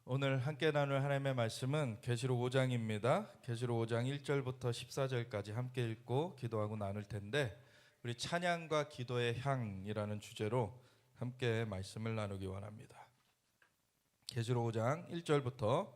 오늘 함께 나눌 하나님의 말씀은 계시록 5장입니다. 계시록 5장 1절부터 14절까지 함께 읽고 기도하고 나눌 텐데, 우리 찬양과 기도의 향이라는 주제로 함께 말씀을 나누기 원합니다. 계시록 5장 1절부터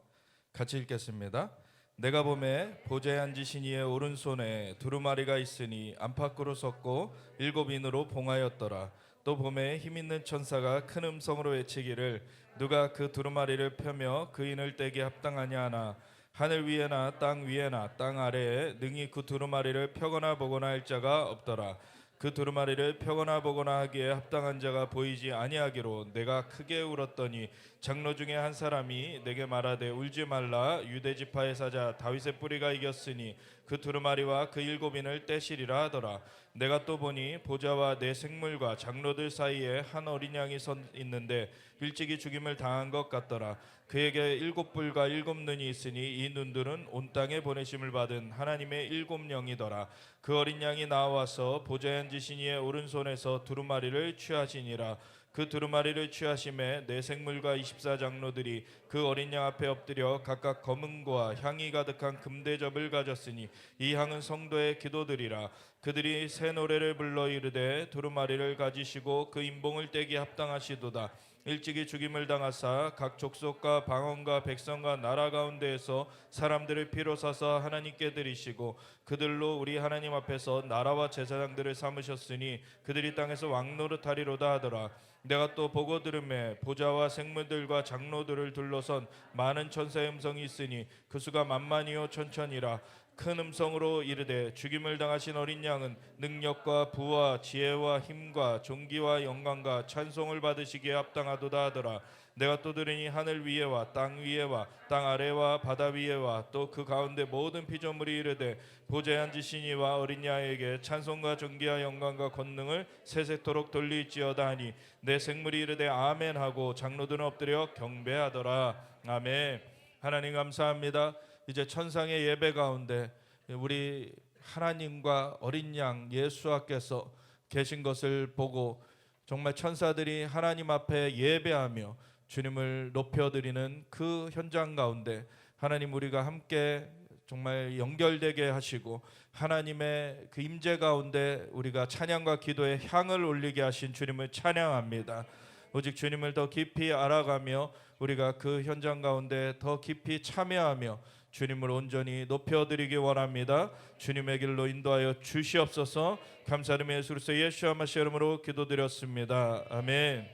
같이 읽겠습니다. 내가 보매 보좌에 앉으신 이의 오른손에 두루마리가 있으니 안팎으로 섰고 일곱 인으로 봉하였더라. 또 보매 힘있는 천사가 큰 음성으로 외치기를 누가 그 두루마리를 펴며 그 인을 떼기 합당하냐 하나, 하늘 위에나 땅 위에나 땅 아래에 능히 그 두루마리를 펴거나 보거나 할 자가 없더라. 그 두루마리를 펴거나 보거나 하기에 합당한 자가 보이지 아니하기로 내가 크게 울었더니 장로 중에 한 사람이 내게 말하되 울지 말라. 유대 지파의 사자 다윗의 뿌리가 이겼으니 그 두루마리와 그 일곱인을 떼시리라 하더라. 내가 또 보니 보좌와 네 생물과 장로들 사이에 한 어린 양이 서 있는데 일찍이 죽임을 당한 것 같더라. 그에게 일곱 뿔과 일곱 눈이 있으니 이 눈들은 온 땅에 보내심을 받은 하나님의 일곱 영이더라. 그 어린 양이 나와서 보좌에 앉으신 이의 오른손에서 두루마리를 취하시니라. 그 두루마리를 취하심에 네 생물과 24장로들이 그 어린 양 앞에 엎드려 각각 검은고와 향이 가득한 금대접을 가졌으니 이 향은 성도의 기도들이라. 그들이 새 노래를 불러 이르되 두루마리를 가지시고 그 인봉을 떼기 합당하시도다. 일찍이 죽임을 당하사 각 족속과 방언과 백성과 나라 가운데에서 사람들을 피로 사서 하나님께 드리시고 그들로 우리 하나님 앞에서 나라와 제사장들을 삼으셨으니 그들이 땅에서 왕노릇하리로다 하더라. 내가 또 보고 들음에 보좌와 생물들과 장로들을 둘러선 많은 천사의 음성이 있으니 그 수가 만만이요 천천이라. 큰 음성으로 이르되 죽임을 당하신 어린 양은 능력과 부와 지혜와 힘과 존귀와 영광과 찬송을 받으시기에 합당하도다 하더라. 내가 또 들으니 하늘 위에와 땅 위에와 땅 아래와 바다 위에와 또 그 가운데 모든 피조물이 이르되 보좌에 앉으신 이와 어린 양에게 찬송과 존귀와 영광과 권능을 세세토록 돌릴지어다 하니 내 생물이 이르되 아멘 하고 장로들은 엎드려 경배하더라. 아멘. 하나님 감사합니다. 이제 천상의 예배 가운데 우리 하나님과 어린 양 예수와께서 계신 것을 보고 정말 천사들이 하나님 앞에 예배하며 주님을 높여드리는 그 현장 가운데 하나님, 우리가 함께 정말 연결되게 하시고 하나님의 그 임재 가운데 우리가 찬양과 기도의 향을 올리게 하신 주님을 찬양합니다. 오직 주님을 더 깊이 알아가며 우리가 그 현장 가운데 더 깊이 참여하며 주님을 온전히 높여드리기 원합니다. 주님의 길로 인도하여 주시옵소서. 감사드리며 예수 그리스도 예수와 마시아 이름으로 기도드렸습니다. 아멘.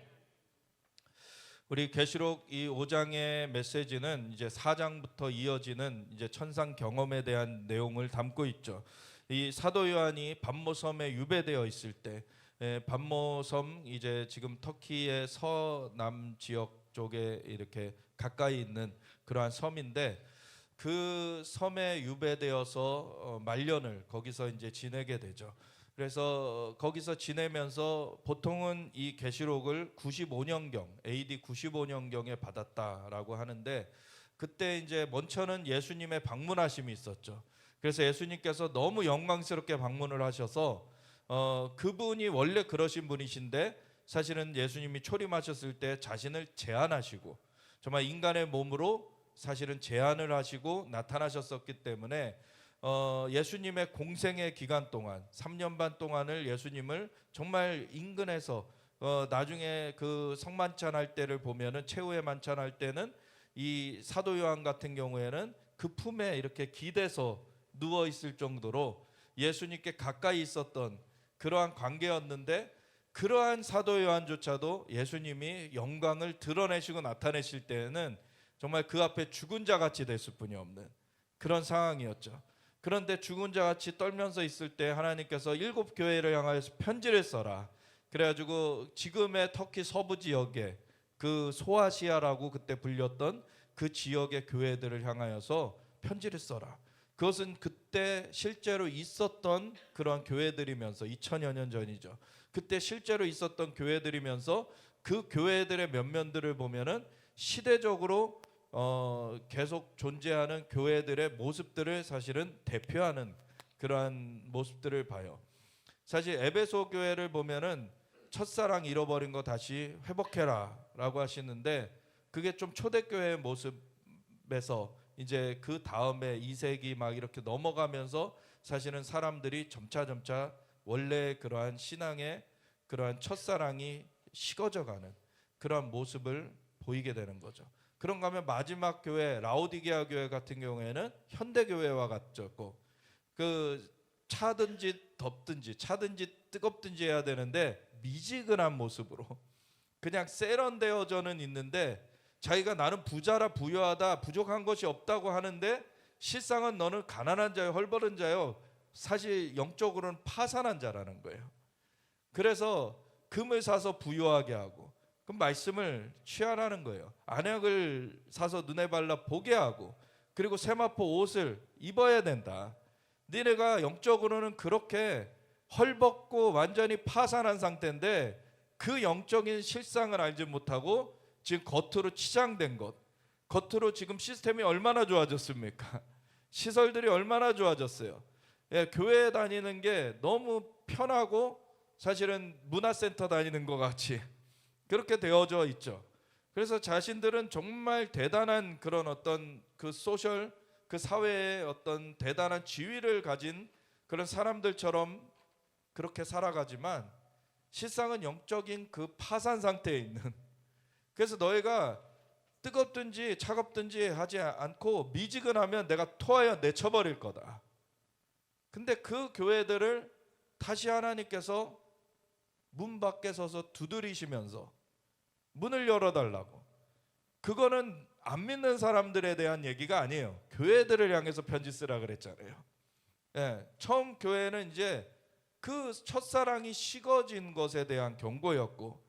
우리 계시록 이 5장의 메시지는 이제 4장부터 이어지는 이제 천상 경험에 대한 내용을 담고 있죠. 이 사도 요한이 반모섬에 유배되어 있을 때, 반모섬 이제 지금 터키의 서남 지역 쪽에 이렇게 가까이 있는 그러한 섬인데, 그 섬에 유배되어서 말년을 거기서 이제 지내게 되죠. 그래서 거기서 지내면서 보통은 이 계시록을 95년경 AD 95년경에 받았다라고 하는데, 그때 이제 먼저는 예수님의 방문하심이 있었죠. 그래서 예수님께서 너무 영광스럽게 방문을 하셔서 그분이 원래 그러신 분이신데 사실은 예수님이 초림하셨을 때 자신을 제한하시고 정말 인간의 몸으로 사실은 제한을 하시고 나타나셨었기 때문에 예수님의 공생의 기간 동안 3년 반 동안을 예수님을 정말 인근에서 나중에 그 성만찬할 때를 보면은 최후의 만찬할 때는 이 사도 요한 같은 경우에는 그 품에 이렇게 기대서 누워 있을 정도로 예수님께 가까이 있었던 그러한 관계였는데, 그러한 사도 요한조차도 예수님이 영광을 드러내시고 나타내실 때에는 정말 그 앞에 죽은 자 같이 될 수뿐이 없는 그런 상황이었죠. 그런데 죽은 자 같이 떨면서 있을 때 하나님께서 7 교회를 향하여서 편지를 써라. 그래가지고 지금의 터키 서부 지역에 그 소아시아라고 그때 불렸던 그 지역의 교회들을 향하여서 편지를 써라. 그것은 그때 실제로 있었던 그런 교회들이면서 2000여 년 전이죠. 그때 실제로 있었던 교회들이면서 그 교회들의 면면들을 보면은 시대적으로 계속 존재하는 교회들의 모습들을 사실은 대표하는 그러한 모습들을 봐요. 사실 에베소 교회를 보면은 첫사랑 잃어버린 거 다시 회복해라 라고 하시는데, 그게 좀 초대교회의 모습에서 이제 그 다음에 2세기 막 이렇게 넘어가면서 사실은 사람들이 점차 원래 그러한 신앙의 그러한 첫사랑이 식어져가는 그러한 모습을 보이게 되는 거죠. 그런가 하면 마지막 교회 라오디게아 교회 같은 경우에는 현대 교회와 같았고, 그 차든지 덥든지 차든지 뜨겁든지 해야 되는데 미지근한 모습으로 그냥 세련되어져는 있는데, 자기가 나는 부자라 부유하다 부족한 것이 없다고 하는데 실상은 너는 가난한 자요 헐벗은 자요, 사실 영적으로는 파산한 자라는 거예요. 그래서 금을 사서 부유하게 하고 그 말씀을 취하라는 거예요. 안약을 사서 눈에 발라 보게 하고 그리고 세마포 옷을 입어야 된다. 니네가 영적으로는 그렇게 헐벗고 완전히 파산한 상태인데 그 영적인 실상을 알지 못하고 지금 겉으로 치장된 것, 겉으로 지금 시스템이 얼마나 좋아졌습니까? 시설들이 얼마나 좋아졌어요. 예, 교회 다니는 게 너무 편하고 사실은 문화센터 다니는 것 같이 그렇게 되어져 있죠. 그래서 자신들은 정말 대단한 그런 어떤 그 소셜, 그 사회의 어떤 대단한 지위를 가진 그런 사람들처럼 그렇게 살아가지만 실상은 영적인 그 파산 상태에 있는, 그래서 너희가 뜨겁든지 차갑든지 하지 않고 미지근하면 내가 토하여 내쳐버릴 거다. 근데 그 교회들을 다시 하나님께서 문 밖에 서서 두드리시면서 문을 열어달라고, 그거는 안 믿는 사람들에 대한 얘기가 아니에요. 교회들을 향해서 편지 쓰라 그랬잖아요. 예, 처음 교회는 이제 그 첫사랑이 식어진 것에 대한 경고였고,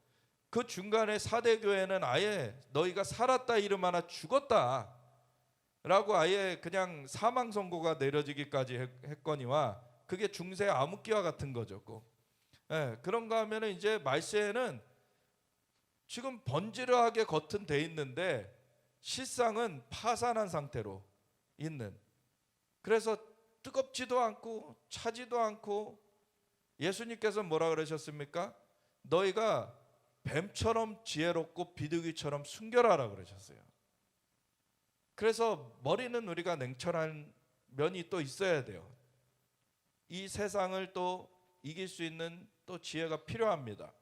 그 중간에 4대 교회는 아예 너희가 살았다 이름 하나 죽었다 라고 아예 그냥 사망 선고가 내려지기까지 했거니와 그게 중세 암흑기와 같은 거죠. 예, 그런가 하면 이제 말세에는 지금 번지르하게 겉은 돼 있는데 실상은 파산한 상태로 있는, 그래서 뜨겁지도 않고 차지도 않고, 예수님께서 뭐라 그러셨습니까? 너희가 뱀처럼 지혜롭고 비둘기처럼 순결하라 그러셨어요. 그래서 머리는 우리가 냉철한 면이 또 있어야 돼요. 이 세상을 또 이길 수 있는 또 지혜가 필요합니다.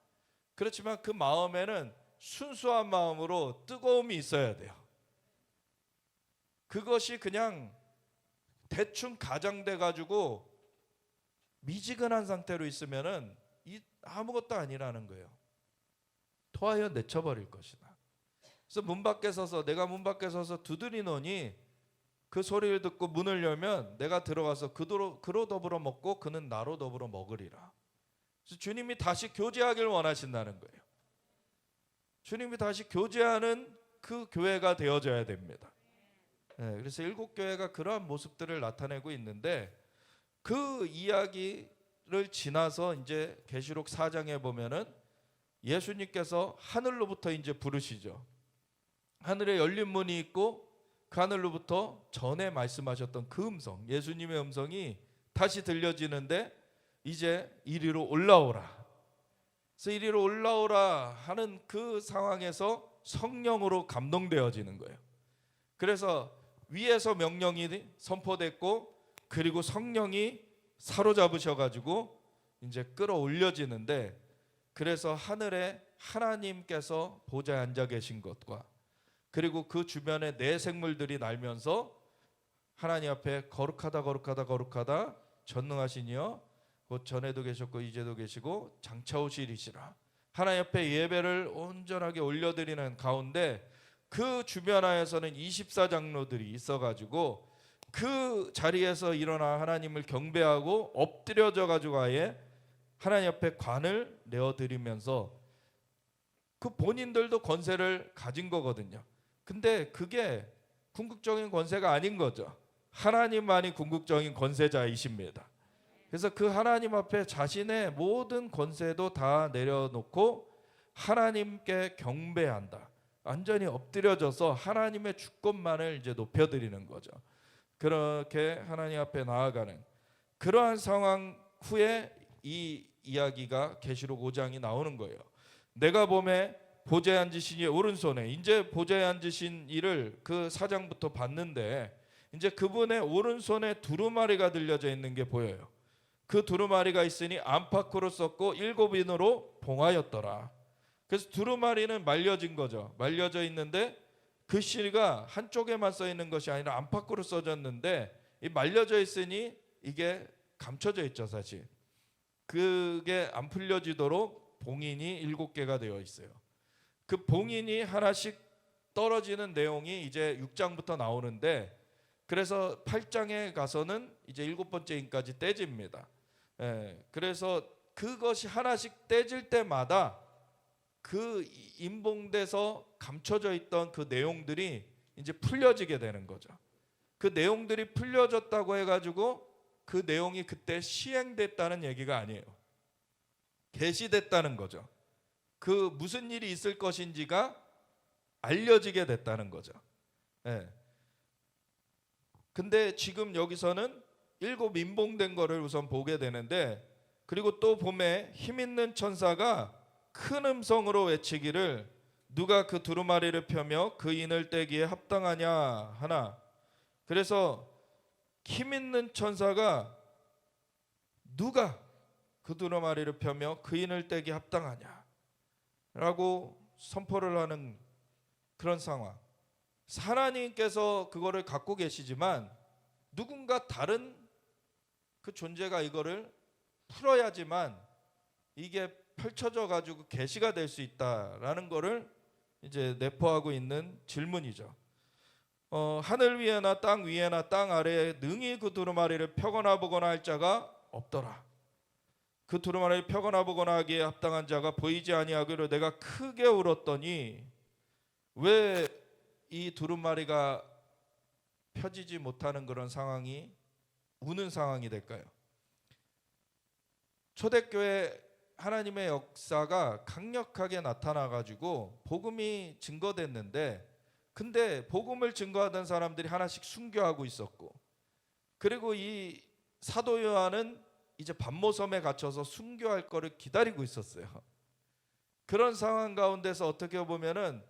그렇지만 그 마음에는 순수한 마음으로 뜨거움이 있어야 돼요. 그것이 그냥 대충 가장돼 가지고 미지근한 상태로 있으면은 아무것도 아니라는 거예요. 토하여 내쳐버릴 것이다. 그래서 문 밖에 서서, 내가 문 밖에 서서 두드리노니 그 소리를 듣고 문을 열면 내가 들어가서 그로 더불어 먹고 그는 나로 더불어 먹으리라. 그래서 주님이 다시 교제하길 원하신다는 거예요. 주님이 다시 교제하는 그 교회가 되어져야 됩니다. 네, 그래서 7교회가 그러한 모습들을 나타내고 있는데, 그 이야기를 지나서 이제 계시록 4장에 보면은 예수님께서 하늘로부터 이제 부르시죠. 하늘에 열린 문이 있고 그 하늘로부터 전에 말씀하셨던 그 음성, 예수님의 음성이 다시 들려지는데 이제 이리로 올라오라. 그래서 이리로 올라오라 하는 그 상황에서 성령으로 감동되어지는 거예요. 그래서 위에서 명령이 선포됐고 그리고 성령이 사로잡으셔가지고 이제 끌어올려지는데, 그래서 하늘에 하나님께서 보좌에 앉아 계신 것과 그리고 그 주변에 네 생물들이 날면서 하나님 앞에 거룩하다 거룩하다 거룩하다 전능하신 이여 곧 전에도 계셨고 이제도 계시고 장차 오시리시라, 하나님 앞에 예배를 온전하게 올려드리는 가운데 그 주변하에서는 24장로들이 있어가지고 그 자리에서 일어나 하나님을 경배하고 엎드려져 가지고 아예 하나님 앞에 관을 내어드리면서, 그 본인들도 권세를 가진 거거든요. 근데 그게 궁극적인 권세가 아닌 거죠. 하나님만이 궁극적인 권세자이십니다. 그래서 그 하나님 앞에 자신의 모든 권세도 다 내려놓고 하나님께 경배한다. 완전히 엎드려져서 하나님의 주권만을 이제 높여드리는 거죠. 그렇게 하나님 앞에 나아가는 그러한 상황 후에 이 이야기가 계시록 5장이 나오는 거예요. 내가 보매 보좌에 앉으신 이의 오른손에, 이제 보좌에 앉으신 이를 그 사장부터 봤는데 이제 그분의 오른손에 두루마리가 들려져 있는 게 보여요. 그 두루마리가 있으니 안팎으로 썼고 7인으로 봉하였더라. 그래서 두루마리는 말려진 거죠. 말려져 있는데 글씨가 한쪽에만 써 있는 것이 아니라 안팎으로 써졌는데 이 말려져 있으니 이게 감춰져 있죠, 사실. 그게 안 풀려지도록 봉인이 7개가 되어 있어요. 그 봉인이 하나씩 떨어지는 내용이 이제 6장부터 나오는데, 그래서 8장에 가서는 이제 7번째 인까지 떼집니다. 그래서 그것이 하나씩 떼질 때마다 그 임봉돼서 감춰져 있던 그 내용들이 이제 풀려지게 되는 거죠. 그 내용들이 풀려졌다고 해가지고 그 내용이 그때 시행됐다는 얘기가 아니에요. 계시됐다는 거죠. 그 무슨 일이 있을 것인지가 알려지게 됐다는 거죠. 근데 지금 여기서는 7 임봉된 거를 우선 보게 되는데, 그리고 또 봄에 힘 있는 천사가 큰 음성으로 외치기를 누가 그 두루마리를 펴며 그 인을 떼기에 합당하냐 하나. 그래서 힘 있는 천사가 누가 그 두루마리를 펴며 그 인을 떼기에 합당하냐 라고 선포를 하는 그런 상황. 하나님께서 그거를 갖고 계시지만 누군가 다른 그 존재가 이거를 풀어야지만 이게 펼쳐져 가지고 계시가 될 수 있다라는 거를 이제 내포하고 있는 질문이죠. 하늘 위에나 땅 위에나 땅 아래에 능히 그 두루마리를 펴거나 보거나 할 자가 없더라. 그 두루마리를 펴거나 보거나 하기에 합당한 자가 보이지 아니하기로 내가 크게 울었더니, 왜 이 두루마리가 펴지지 못하는 그런 상황이 우는 상황이 될까요? 초대교회 하나님의 역사가 강력하게 나타나 가지고 복음이 증거됐는데, 근데 복음을 증거하던 사람들이 하나씩 순교하고 있었고, 그리고 이 사도 요한은 이제 반모섬에 갇혀서 순교할 거를 기다리고 있었어요. 그런 상황 가운데서 어떻게 보면은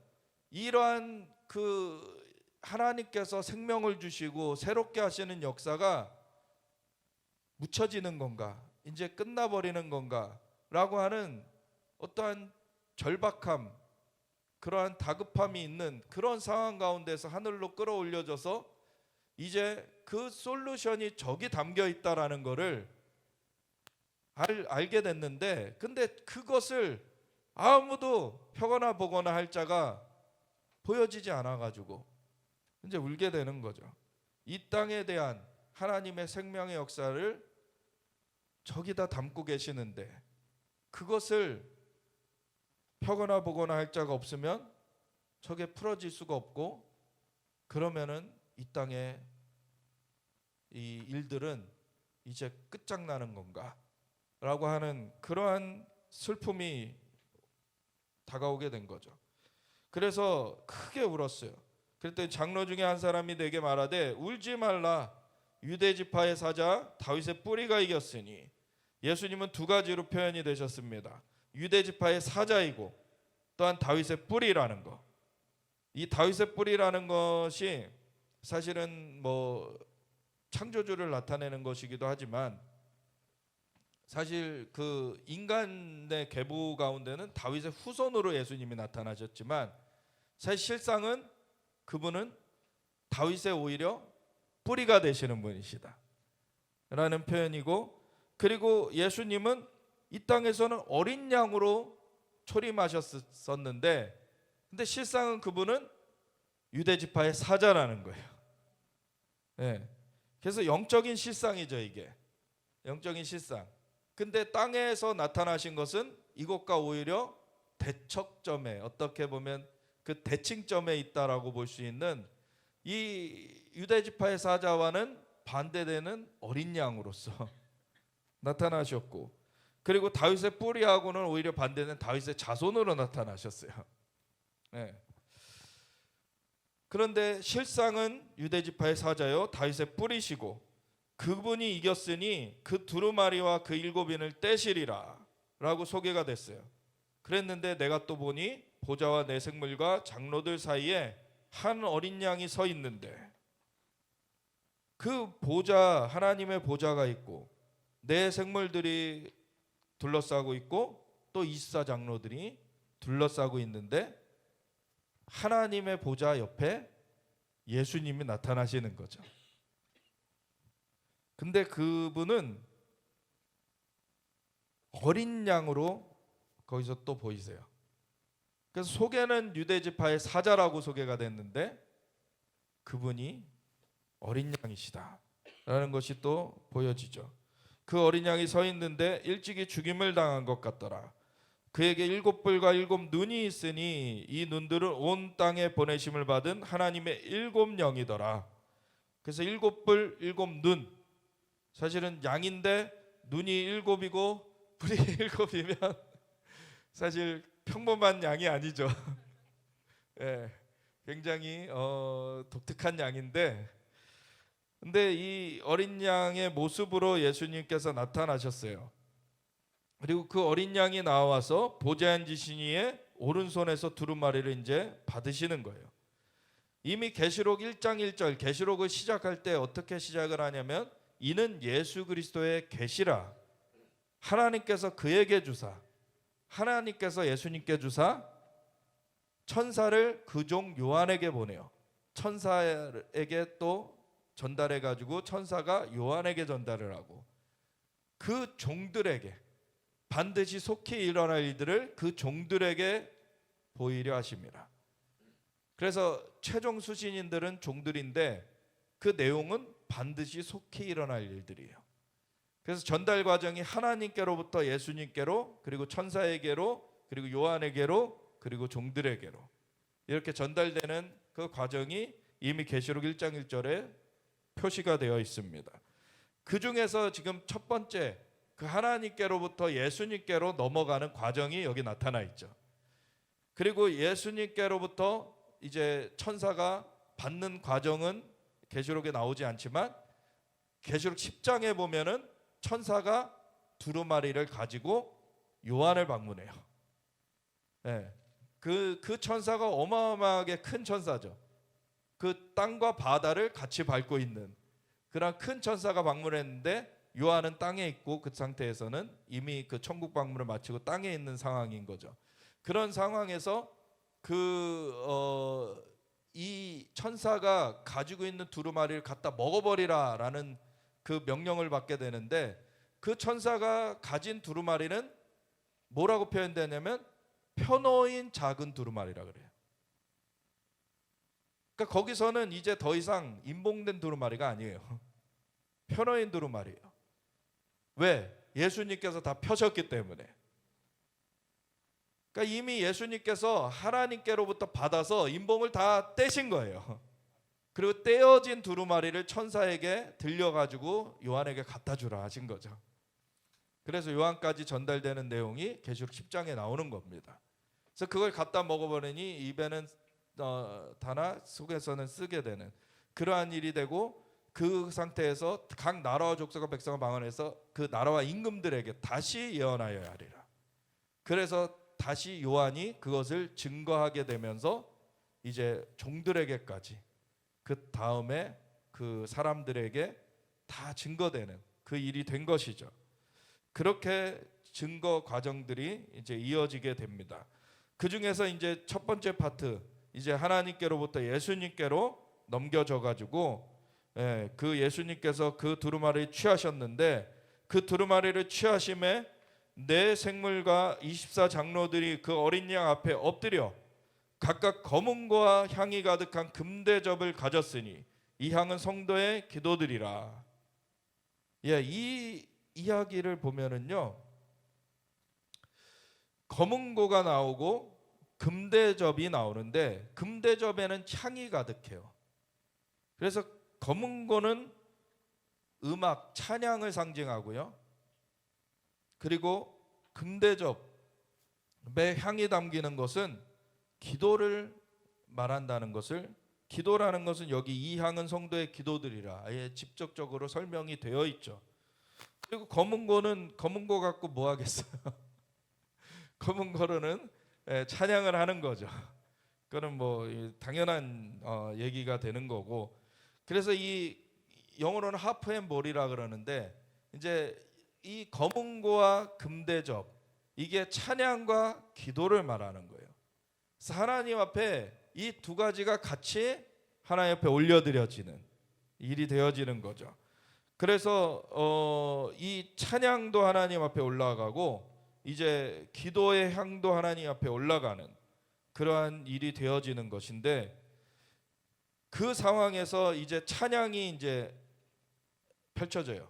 이러한 그 하나님께서 생명을 주시고 새롭게 하시는 역사가 묻혀지는 건가, 이제 끝나버리는 건가 라고 하는 어떠한 절박함, 그러한 다급함이 있는 그런 상황 가운데서 하늘로 끌어올려져서 이제 그 솔루션이 저기 담겨 있다라는 거를 알게 됐는데, 근데 그것을 아무도 펴거나 보거나 할 자가 보여지지 않아 가지고 이제 울게 되는 거죠. 이 땅에 대한 하나님의 생명의 역사를 저기다 담고 계시는데 그것을 펴거나 보거나 할 자가 없으면 저게 풀어질 수가 없고, 그러면은 이 땅의 이 일들은 이제 끝장나는 건가 라고 하는 그러한 슬픔이 다가오게 된 거죠. 그래서 크게 울었어요. 그랬더니 장로 중에 한 사람이 내게 말하되 울지 말라, 유대 지파의 사자 다윗의 뿌리가 이겼으니. 예수님은 두 가지로 표현이 되셨습니다. 유대 지파의 사자이고 또한 다윗의 뿌리라는 거. 이 다윗의 뿌리라는 것이 사실은 뭐 창조주를 나타내는 것이기도 하지만, 사실 그 인간의 계보 가운데는 다윗의 후손으로 예수님이 나타나셨지만, 사실 실상은 그분은 다윗의 오히려 뿌리가 되시는 분이시다 라는 표현이고, 그리고 예수님은 이 땅에서는 어린 양으로 초림하셨었는데, 근데 실상은 그분은 유대 지파의 사자라는 거예요. 그래서 영적인 실상이죠, 이게. 영적인 실상. 근데 땅에서 나타나신 것은 이것과 오히려 대척점에, 어떻게 보면 그 대칭점에 있다라고 볼 수 있는, 이 유대 지파의 사자와는 반대되는 어린 양으로서 나타나셨고, 그리고 다윗의 뿌리하고는 오히려 반대는 다윗의 자손으로 나타나셨어요. 그런데 실상은 유대 지파의 사자요 다윗의 뿌리시고, 그분이 이겼으니 그 두루마리와 그 7인을 떼시리라 라고 소개가 됐어요. 그랬는데 내가 또 보니 보좌와 내 생물과 장로들 사이에 한 어린 양이 서 있는데, 그 보좌, 하나님의 보좌가 있고 내 생물들이 둘러싸고 있고 또 24장로들이 둘러싸고 있는데, 하나님의 보좌 옆에 예수님이 나타나시는 거죠. 근데 그분은 어린 양으로 거기서 또 보이세요. 그래서 소개는 유대지파의 사자라고 소개가 됐는데, 그분이 어린 양이시다 라는 것이 또 보여지죠. 그 어린 양이 서 있는데 일찍이 죽임을 당한 것 같더라. 그에게 7뿔과 7눈이 있으니 이 눈들은 온 땅에 보내심을 받은 하나님의 7영이더라. 그래서 7뿔 7눈, 사실은 양인데 눈이 7이고 뿔이 7이면 사실 평범한 양이 아니죠. 예, 굉장히 독특한 양인데, 근데 이 어린 양의 모습으로 예수님께서 나타나셨어요. 그리고 그 어린 양이 나와서 보좌에 앉으신 이의 오른손에서 두루마리를 이제 받으시는 거예요. 이미 계시록 1장 1절, 계시록을 시작할 때 어떻게 시작을 하냐면, 이는 예수 그리스도의 계시라, 하나님께서 그에게 주사, 하나님께서 예수님께 주사 천사를 그 종 요한에게 보내요. 천사에게 또 전달해 가지고 천사가 요한에게 전달을 하고, 그 종들에게 반드시 속히 일어날 일들을 그 종들에게 보이려 하십니다. 그래서 최종 수신인들은 종들인데 그 내용은 반드시 속히 일어날 일들이에요. 그래서 전달 과정이 하나님께로부터 예수님께로, 그리고 천사에게로, 그리고 요한에게로, 그리고 종들에게로 이렇게 전달되는 그 과정이 이미 계시록 1장 1절에 표시가 되어 있습니다. 그 중에서 지금 첫 번째, 그 하나님께로부터 예수님께로 넘어가는 과정이 여기 나타나 있죠. 그리고 예수님께로부터 이제 천사가 받는 과정은 계시록에 나오지 않지만, 계시록 10장에 보면은 천사가 두루마리를 가지고 요한을 방문해요. 네. 그 천사가 어마어마하게 큰 천사죠. 그 땅과 바다를 같이 밟고 있는 그런 큰 천사가 방문했는데, 요한은 땅에 있고 그 상태에서는 이미 그 천국 방문을 마치고 땅에 있는 상황인 거죠. 그런 상황에서 이 천사가 가지고 있는 두루마리를 갖다 먹어버리라라는 그 명령을 받게 되는데, 그 천사가 가진 두루마리는 뭐라고 표현되냐면 펴놓인 작은 두루마리라 그래요. 그러니까 거기서는 이제 더 이상 임봉된 두루마리가 아니에요. 펴놓인 두루마리예요. 왜? 예수님께서 다 펴셨기 때문에. 그러니까 이미 예수님께서 하나님께로부터 받아서 임봉을 다 떼신 거예요. 그리고 떼어진 두루마리를 천사에게 들려가지고 요한에게 갖다 주라 하신 거죠. 그래서 요한까지 전달되는 내용이 계시록 10장에 나오는 겁니다. 그래서 그걸 갖다 먹어버리니 입에는 다나 속에서는 쓰게 되는 그러한 일이 되고, 그 상태에서 각 나라와 족속과 백성을 방언해서 그 나라와 임금들에게 다시 예언하여야 하리라. 그래서 다시 요한이 그것을 증거하게 되면서 이제 종들에게까지, 그 다음에 그 사람들에게 다 증거되는 그 일이 된 것이죠. 그렇게 증거 과정들이 이제 이어지게 됩니다. 그 중에서 이제 첫 번째 파트, 이제 하나님께로부터 예수님께로 넘겨져 가지고, 그 예수님께서 그 두루마리를 취하셨는데, 그 두루마리를 취하심에 내 생물과 24장로들이 그 어린 양 앞에 엎드려 각각 검은고와 향이 가득한 금대접을 가졌으니 이 향은 성도의 기도들이라. 이 이야기를 보면은요, 검은고가 나오고 금대접이 나오는데, 금대접에는 향이 가득해요. 그래서 검은고는 음악, 찬양을 상징하고요. 그리고 금대접에 향이 담기는 것은 기도를 말한다는 것을, 기도라는 것은 여기 이 향은 성도의 기도들이라 아예 직접적으로 설명이 되어 있죠. 그리고 검은고는 검은고 갖고 뭐 하겠어요? 검은고로는 찬양을 하는 거죠. 그건 뭐 당연한 얘기가 되는 거고. 그래서 이 영어로는 하프 앤 볼이라 그러는데, 이제 이 검은고와 금대접, 이게 찬양과 기도를 말하는 거예요. 그래서 하나님 앞에 이 두 가지가 같이 하나님 앞에 올려드려지는 일이 되어지는 거죠. 그래서 이 찬양도 하나님 앞에 올라가고 이제 기도의 향도 하나님 앞에 올라가는 그러한 일이 되어지는 것인데, 그 상황에서 이제 찬양이 이제 펼쳐져요.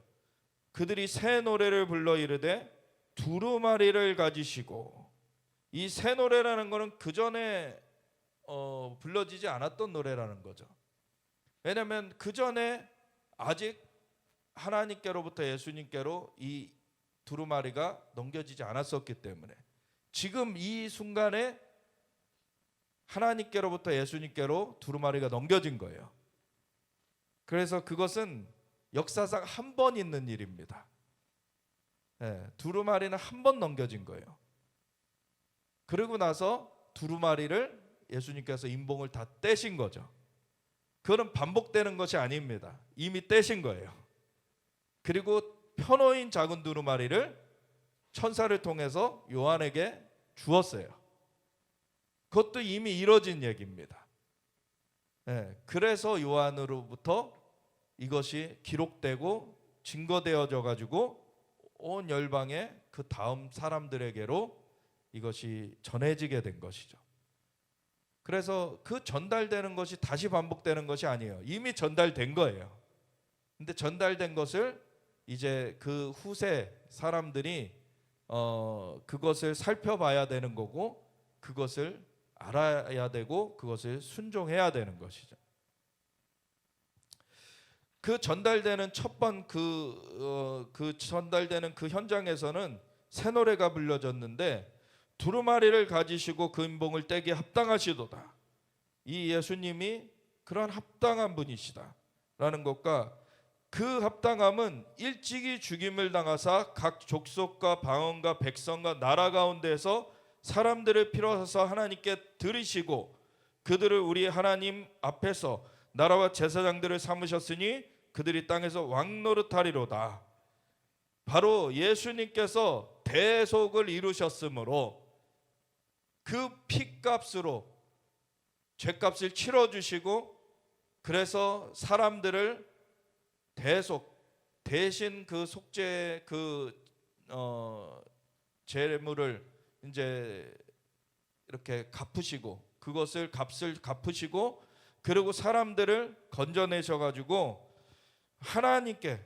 그들이 새 노래를 불러 이르되 두루마리를 가지시고, 이 새 노래라는 것은 그 전에 불러지지 않았던 노래라는 거죠. 왜냐하면 그 전에 아직 하나님께로부터 예수님께로 이 두루마리가 넘겨지지 않았었기 때문에, 지금 이 순간에 하나님께로부터 예수님께로 두루마리가 넘겨진 거예요. 그래서 그것은 역사상 한 번 있는 일입니다. 두루마리는 한 번 넘겨진 거예요. 그러고 나서 두루마리를 예수님께서 인봉을 다 떼신 거죠. 그건 반복되는 것이 아닙니다. 이미 떼신 거예요. 그리고 펴놓인 작은 두루마리를 천사를 통해서 요한에게 주었어요. 그것도 이미 이뤄진 얘기입니다. 그래서 요한으로부터 이것이 기록되고 증거되어져 가지고 온 열방의 그 다음 사람들에게로 이것이 전해지게 된 것이죠. 그래서 그 전달되는 것이 다시 반복되는 것이 아니에요. 이미 전달된 거예요. 근데 전달된 것을 이제 그 후세 사람들이 그것을 살펴봐야 되는 거고, 그것을 알아야 되고, 그것을 순종해야 되는 것이죠. 그 전달되는 그 전달되는 그 현장에서는 새 노래가 불려졌는데, 두루마리를 가지시고 그 인봉을 떼기에 합당하시도다. 이 예수님이 그런 합당한 분이시다라는 것과, 그 합당함은 일찍이 죽임을 당하사 각 족속과 방언과 백성과 나라 가운데서 사람들을 필요하사 하나님께 드리시고, 그들을 우리 하나님 앞에서 나라와 제사장들을 삼으셨으니 그들이 땅에서 왕노릇하리로다. 바로 예수님께서 대속을 이루셨으므로 그 피값으로 죄값을 치러주시고, 그래서 사람들을 대신 그 속죄 재물을 이제 이렇게 갚으시고, 그것을 값을 갚으시고, 그리고 사람들을 건져내셔 가지고 하나님께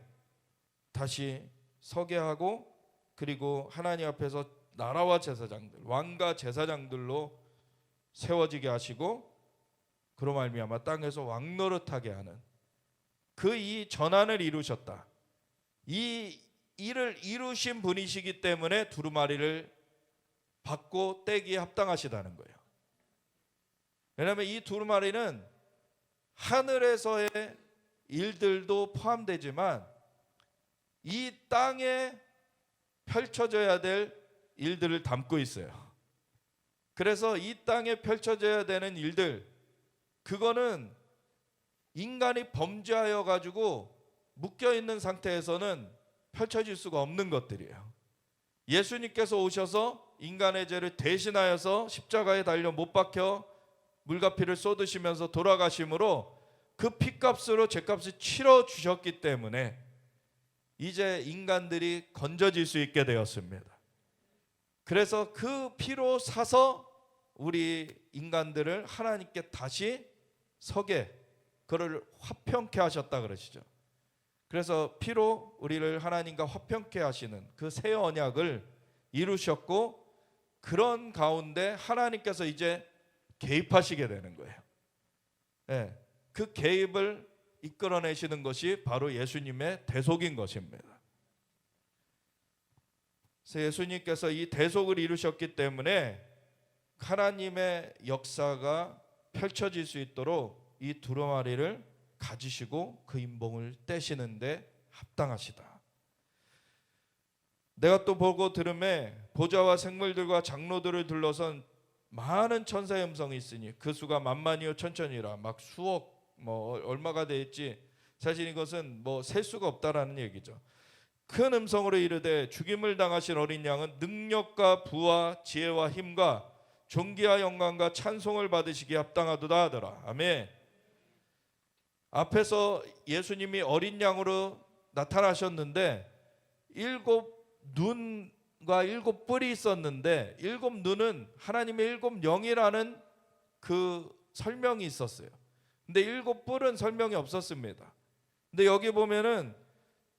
다시 서게 하고, 그리고 하나님 앞에서 나라와 제사장들, 왕과 제사장들로 세워지게 하시고, 그로 말미암아 땅에서 왕노릇하게 하는 그 이 전환을 이루셨다. 이 일을 이루신 분이시기 때문에 두루마리를 받고 떼기에 합당하시다는 거예요. 왜냐하면 이 두루마리는 하늘에서의 일들도 포함되지만 이 땅에 펼쳐져야 될 일들을 담고 있어요. 그래서 이 땅에 펼쳐져야 되는 일들, 그거는 인간이 범죄하여 가지고 묶여 있는 상태에서는 펼쳐질 수가 없는 것들이에요. 예수님께서 오셔서 인간의 죄를 대신하여서 십자가에 달려 못 박혀 물과 피를 쏟으시면서 돌아가심으로 그 피값으로 죄값을 치러 주셨기 때문에 이제 인간들이 건져질 수 있게 되었습니다. 그래서 그 피로 사서 우리 인간들을 하나님께 다시 서게, 그를 화평케 하셨다 그러시죠. 그래서 피로 우리를 하나님과 화평케 하시는 그 새 언약을 이루셨고, 그런 가운데 하나님께서 이제 개입하시게 되는 거예요. 그 개입을 이끌어내시는 것이 바로 예수님의 대속인 것입니다. 그래서 예수님께서 이 대속을 이루셨기 때문에 하나님의 역사가 펼쳐질 수 있도록 이 두루마리를 가지시고 그 인봉을 떼시는데 합당하시다. 내가 또 보고 들음에 보좌와 생물들과 장로들을 둘러선 많은 천사의 음성이 있으니 그 수가 만만이요 천천이라. 막 수억 뭐 얼마가 될지 사실 이것은 뭐 셀 수가 없다라는 얘기죠. 큰 음성으로 이르되 죽임을 당하신 어린 양은 능력과 부와 지혜와 힘과 존귀와 영광과 찬송을 받으시기에 합당하도다 하더라. 아멘. 앞에서 예수님이 어린 양으로 나타나셨는데 일곱 눈과 일곱 뿔이 있었는데 일곱 눈은 하나님의 일곱 영이라는 그 설명이 있었어요. 근데 일곱 뿔은 설명이 없었습니다. 근데 여기 보면은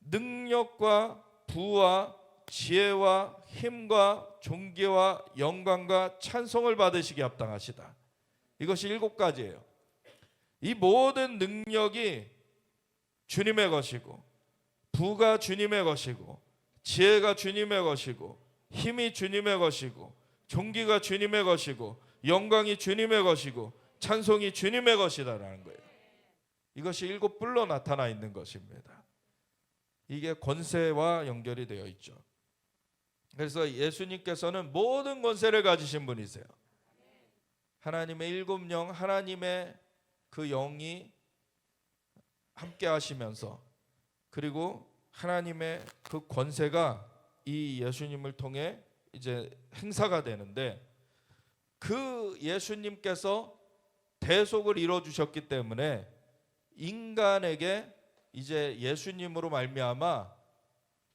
능력과 부와 지혜와 힘과 존귀와 영광과 찬송을 받으시기 합당하시다. 이것이 일곱 가지예요. 이 모든 능력이 주님의 것이고, 부가 주님의 것이고, 지혜가 주님의 것이고, 힘이 주님의 것이고, 존귀가 주님의 것이고, 영광이 주님의 것이고, 찬송이 주님의 것이다라는 거예요. 이것이 일곱 뿔로 나타나 있는 것입니다. 이게 권세와 연결이 되어 있죠. 그래서 예수님께서는 모든 권세를 가지신 분이세요. 하나님의 일곱 영, 하나님의 그 영이 함께 하시면서, 그리고 하나님의 그 권세가 이 예수님을 통해 이제 행사가 되는데, 그 예수님께서 대속을 이루어 주셨기 때문에 인간에게 이제 예수님으로 말미암아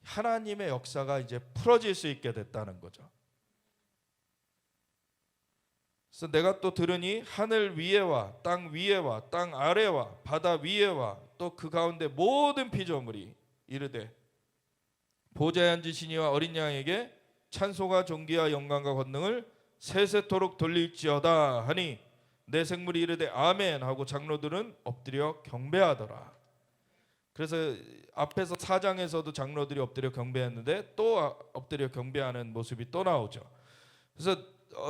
하나님의 역사가 이제 풀어질 수 있게 됐다는 거죠. 그래서 내가 또 들으니 하늘 위에와 땅 위에와 땅 아래와 바다 위에와 또 그 가운데 모든 피조물이 이르되 보좌에 앉으신 이와 어린 양에게 찬송과 존귀와 영광과 권능을 세세토록 돌릴지어다 하니 내 생물이 이르되 아멘 하고 장로들은 엎드려 경배하더라. 그래서 앞에서 4장에서도 장로들이 엎드려 경배했는데 또 엎드려 경배하는 모습이 또 나오죠. 그래서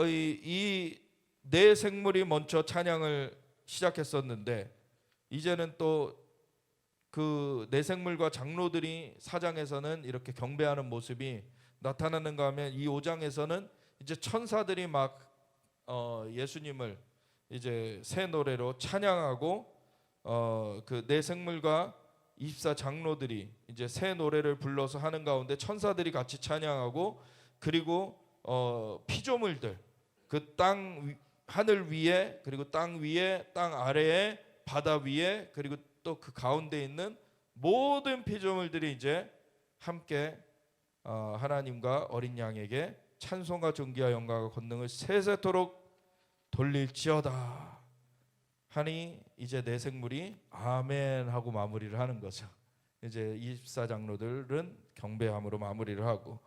이 네 생물이 먼저 찬양을 시작했었는데 이제는 또 그 네 생물과 장로들이 4장에서는 이렇게 경배하는 모습이 나타나는가 하면 이 5장에서는 이제 천사들이 막 예수님을 이제 새 노래로 찬양하고 그 네 생물과 24 장로들이 이제 새 노래를 불러서 하는 가운데 천사들이 같이 찬양하고, 그리고 피조물들 그 땅 하늘 위에, 그리고 땅 위에, 땅 아래에, 바다 위에, 그리고 또 그 가운데 있는 모든 피조물들이 이제 함께 하나님과 어린 양에게 찬송과 존귀와 영광과 권능을 세세토록 돌릴지어다 하니 이제 내 생물이 아멘 하고 마무리를 하는 거죠. 이제 24 장로들은 경배함으로 마무리를 하고,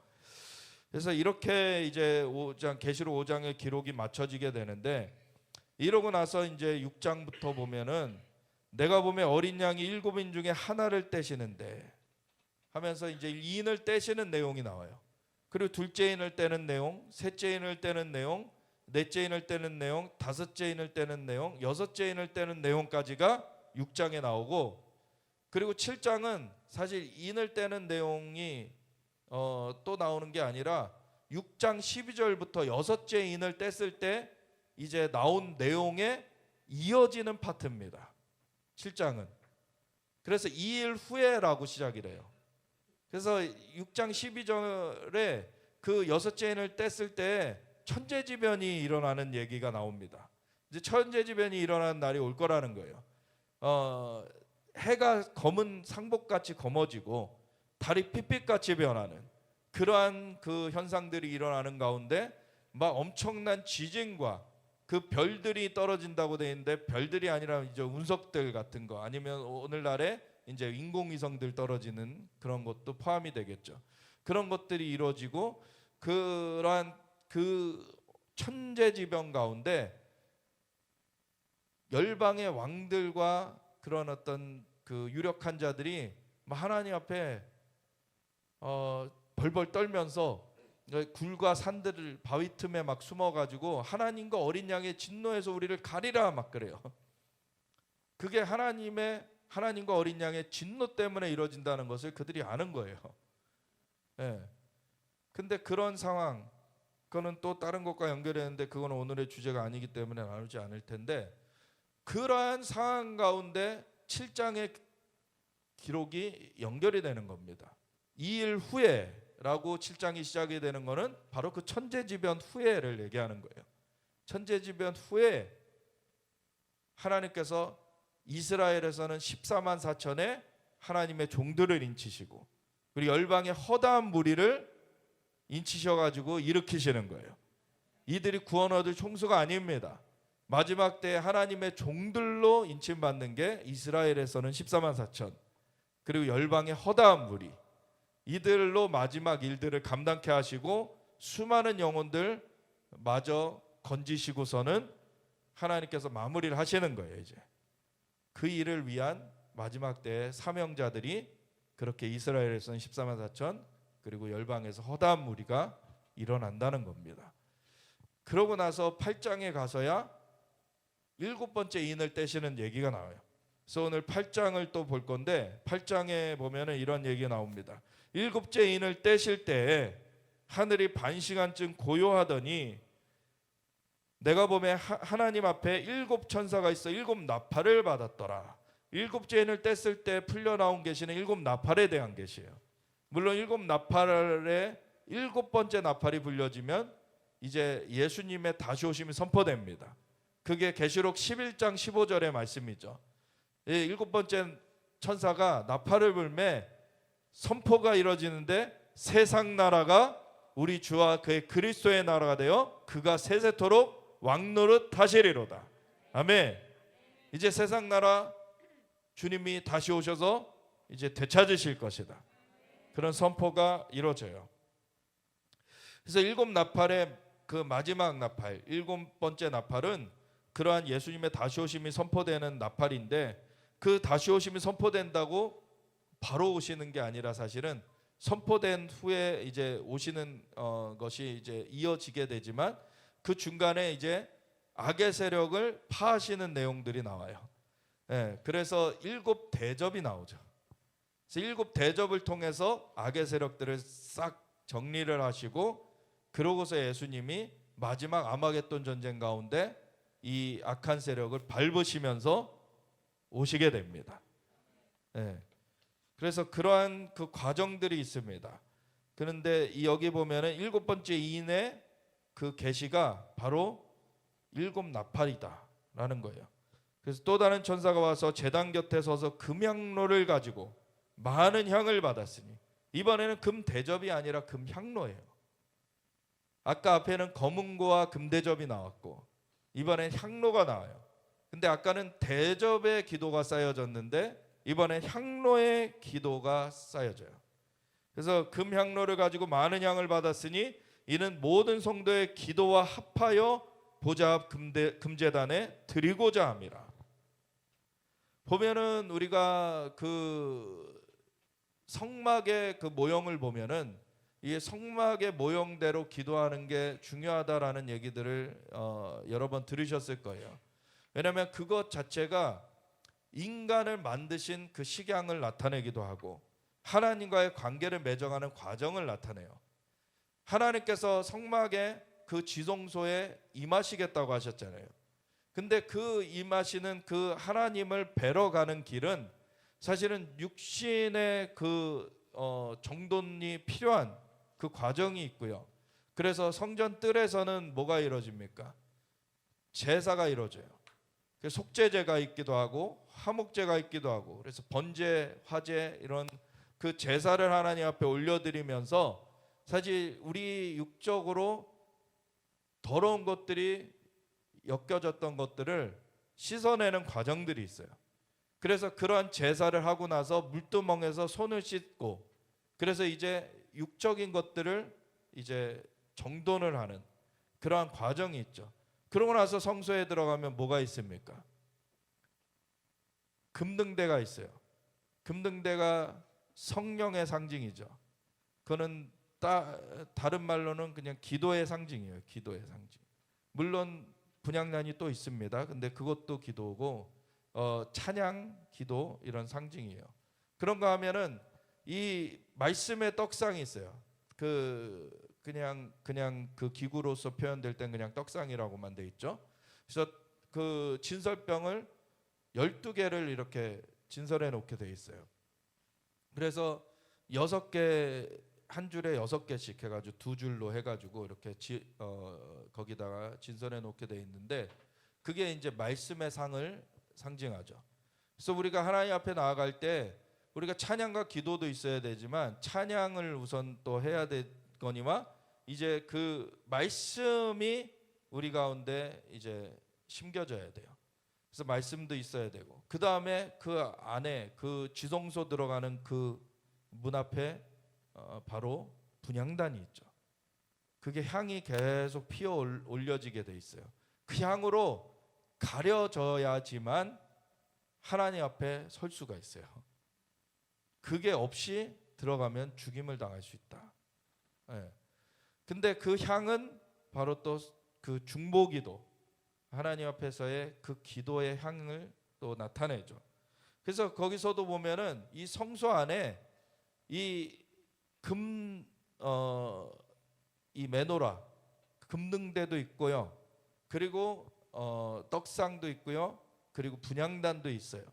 그래서 이렇게 이제 5장 계시록 5장의 기록이 맞춰지게 되는데, 이러고 나서 이제 6장부터 보면은 내가 보면 어린 양이 7인 중에 하나를 떼시는데 하면서 이제 2인을 떼시는 내용이 나와요. 그리고 둘째 인을 떼는 내용, 셋째 인을 떼는 내용, 넷째 인을 떼는 내용, 다섯째 인을 떼는 내용, 여섯째 인을 떼는 내용까지가 6장에 나오고, 그리고 7장은 사실 인을 떼는 내용이 또 나오는 게 아니라 6장 12절부터 여섯째 인을 뗐을 때 이제 나온 내용에 이어지는 파트입니다. 7장은. 그래서 2일 후에라고 시작이래요. 그래서 6장 12절에 그 여섯째 인을 뗐을 때 천재지변이 일어나는 얘기가 나옵니다. 이제 천재지변이 일어나는 날이 올 거라는 거예요. 해가 검은 상복같이 검어지고 달이 핏빛같이 변하는 그러한 그 현상들이 일어나는 가운데 막 엄청난 지진과 그 별들이 떨어진다고 돼 있는데, 별들이 아니라 이제 운석들 같은 거, 아니면 오늘날에 이제 인공위성들 떨어지는 그런 것도 포함이 되겠죠. 그런 것들이 이루어지고, 그러한 그 천재지변 가운데 열방의 왕들과 그런 어떤 그 유력한 자들이 하나님 앞에 벌벌 떨면서 굴과 산들을 바위 틈에 막 숨어가지고 하나님과 어린 양의 진노에서 우리를 가리라 막 그래요. 그게 하나님과 어린 양의 진노 때문에 이루어진다는 것을 그들이 아는 거예요. 예. 근데 그런 상황, 그거는 또 다른 것과 연결했는데 그건 오늘의 주제가 아니기 때문에 나누지 않을 텐데, 그러한 상황 가운데 7장의 기록이 연결이 되는 겁니다. 2일 후에라고 7장이 시작이 되는 것은 바로 그 천재지변 후에를 얘기하는 거예요. 천재지변 후에 하나님께서 이스라엘에서는 14만 4천의 하나님의 종들을 인치시고, 그리고 열방의 허다한 무리를 인치셔가지고 일으키시는 거예요. 이들이 구원 얻을 총수가 아닙니다. 마지막 때에 하나님의 종들로 인침받는 게 이스라엘에서는 14만 4천, 그리고 열방의 허다한 무리, 이들로 마지막 일들을 감당케 하시고 수많은 영혼들 마저 건지시고서는 하나님께서 마무리를 하시는 거예요. 이제 그 일을 위한 마지막 때의 사명자들이 그렇게 이스라엘에서는 14만 4천, 그리고 열방에서 허다한 무리가 일어난다는 겁니다. 그러고 나서 8장에 가서야 7번째 인을 떼시는 얘기가 나와요. 그래서 오늘 8장을 또 볼 건데, 8장에 보면은 이런 얘기가 나옵니다. 7째 인을 떼실 때 하늘이 반시간쯤 고요하더니 내가 보면 하나님 앞에 7 천사가 있어 7 나팔을 받았더라. 7째 인을 뗐을 때 풀려 나온 계시는 7 나팔에 대한 계시예요. 물론 7 나팔에 7번째 나팔이 불려지면 이제 예수님의 다시 오심이 선포됩니다. 그게 계시록 11장 15절의 말씀이죠. 7번째 천사가 나팔을 불매 선포가 이루어지는데 세상 나라가 우리 주와 그의 그리스도의 나라가 되어 그가 세세토록 왕노릇 하시리로다. 아멘. 이제 세상 나라 주님이 다시 오셔서 이제 되찾으실 것이다. 그런 선포가 이루어져요. 그래서 7 나팔의 그 마지막 나팔, 7번째 나팔은 그러한 예수님의 다시 오심이 선포되는 나팔인데, 그 다시 오심이 선포된다고 바로 오시는 게 아니라 사실은 선포된 후에 이제 오시는 것이 이제 이어지게 되지만, 그 중간에 이제 악의 세력을 파하시는 내용들이 나와요. 그래서 7 대접이 나오죠. 그래서 7 대접을 통해서 악의 세력들을 싹 정리를 하시고, 그러고서 예수님이 마지막 아마겟돈 전쟁 가운데 이 악한 세력을 밟으시면서 오시게 됩니다. 그래서 그러한 그 과정들이 있습니다. 그런데 여기 보면은 7번째 이인의 그 계시가 바로 7 나팔이다라는 거예요. 그래서 또 다른 천사가 와서 제단 곁에 서서 금향로를 가지고 많은 향을 받았으니, 이번에는 금 대접이 아니라 금 향로예요. 아까 앞에는 검은고와 금 대접이 나왔고 이번엔 향로가 나와요. 근데 아까는 대접의 기도가 쌓여졌는데 이번엔 향로의 기도가 쌓여져요. 그래서 금 향로를 가지고 많은 향을 받았으니 이는 모든 성도의 기도와 합하여 보좌 앞 금제단에 드리고자 함이라. 보면은 우리가 그 성막의 그 모형을 보면은 이 성막의 모형대로 기도하는 게 중요하다라는 얘기들을 여러 번 들으셨을 거예요. 왜냐하면 그것 자체가 인간을 만드신 그 식양을 나타내기도 하고 하나님과의 관계를 맺어가는 과정을 나타내요. 하나님께서 성막의 그 지성소에 임하시겠다고 하셨잖아요. 근데 그 임하시는 그 하나님을 뵈러 가는 길은 사실은 육신의 그 정돈이 필요한 그 과정이 있고요. 그래서 성전 뜰에서는 뭐가 이루어집니까? 제사가 이루어져요. 속죄제가 있기도 하고 화목제가 있기도 하고, 그래서 번제, 화제 이런 그 제사를 하나님 앞에 올려드리면서 사실 우리 육적으로 더러운 것들이 엮여졌던 것들을 씻어내는 과정들이 있어요. 그래서 그러한 제사를 하고 나서 물두멍에서 손을 씻고, 그래서 이제 육적인 것들을 이제 정돈을 하는 그러한 과정이 있죠. 그러고 나서 성소에 들어가면 뭐가 있습니까? 금등대가 있어요. 금등대가 성령의 상징이죠. 그거는 다른 말로는 그냥 기도의 상징이에요. 기도의 상징. 물론 분향단이 또 있습니다. 근데 그것도 기도고 찬양, 기도 이런 상징이에요. 그런가 하면은 이 말씀의 떡상이 있어요. 그 그냥 그 기구로서 표현될 땐 그냥 떡상이라고만 돼 있죠. 그래서 그 진설병을 12개를 이렇게 진설해 놓게 돼 있어요. 그래서 6개 한 줄에 6개씩 해가지고 2줄로 해가지고 이렇게 거기다가 진설해 놓게 돼 있는데 그게 이제 말씀의 상을 상징하죠. 그래서 우리가 하나님 앞에 나아갈 때 우리가 찬양과 기도도 있어야 되지만 찬양을 우선 또 해야 되거니와 이제 그 말씀이 우리 가운데 이제 심겨져야 돼요. 그래서 말씀도 있어야 되고 그 다음에 그 안에 그 지성소 들어가는 그 문 앞에 바로 분향단이 있죠. 그게 향이 계속 피어 올려지게 돼 있어요. 그 향으로 가려져야지만 하나님 앞에 설 수가 있어요. 그게 없이 들어가면 죽임을 당할 수 있다. 네. 근데 그 향은 바로 또 그 중보기도 하나님 앞에서의 그 기도의 향을 또 나타내죠. 그래서 거기서도 보면은 이 성소 안에 이 이 메노라 금등대도 있고요. 그리고 떡상도 있고요. 그리고 분향단도 있어요.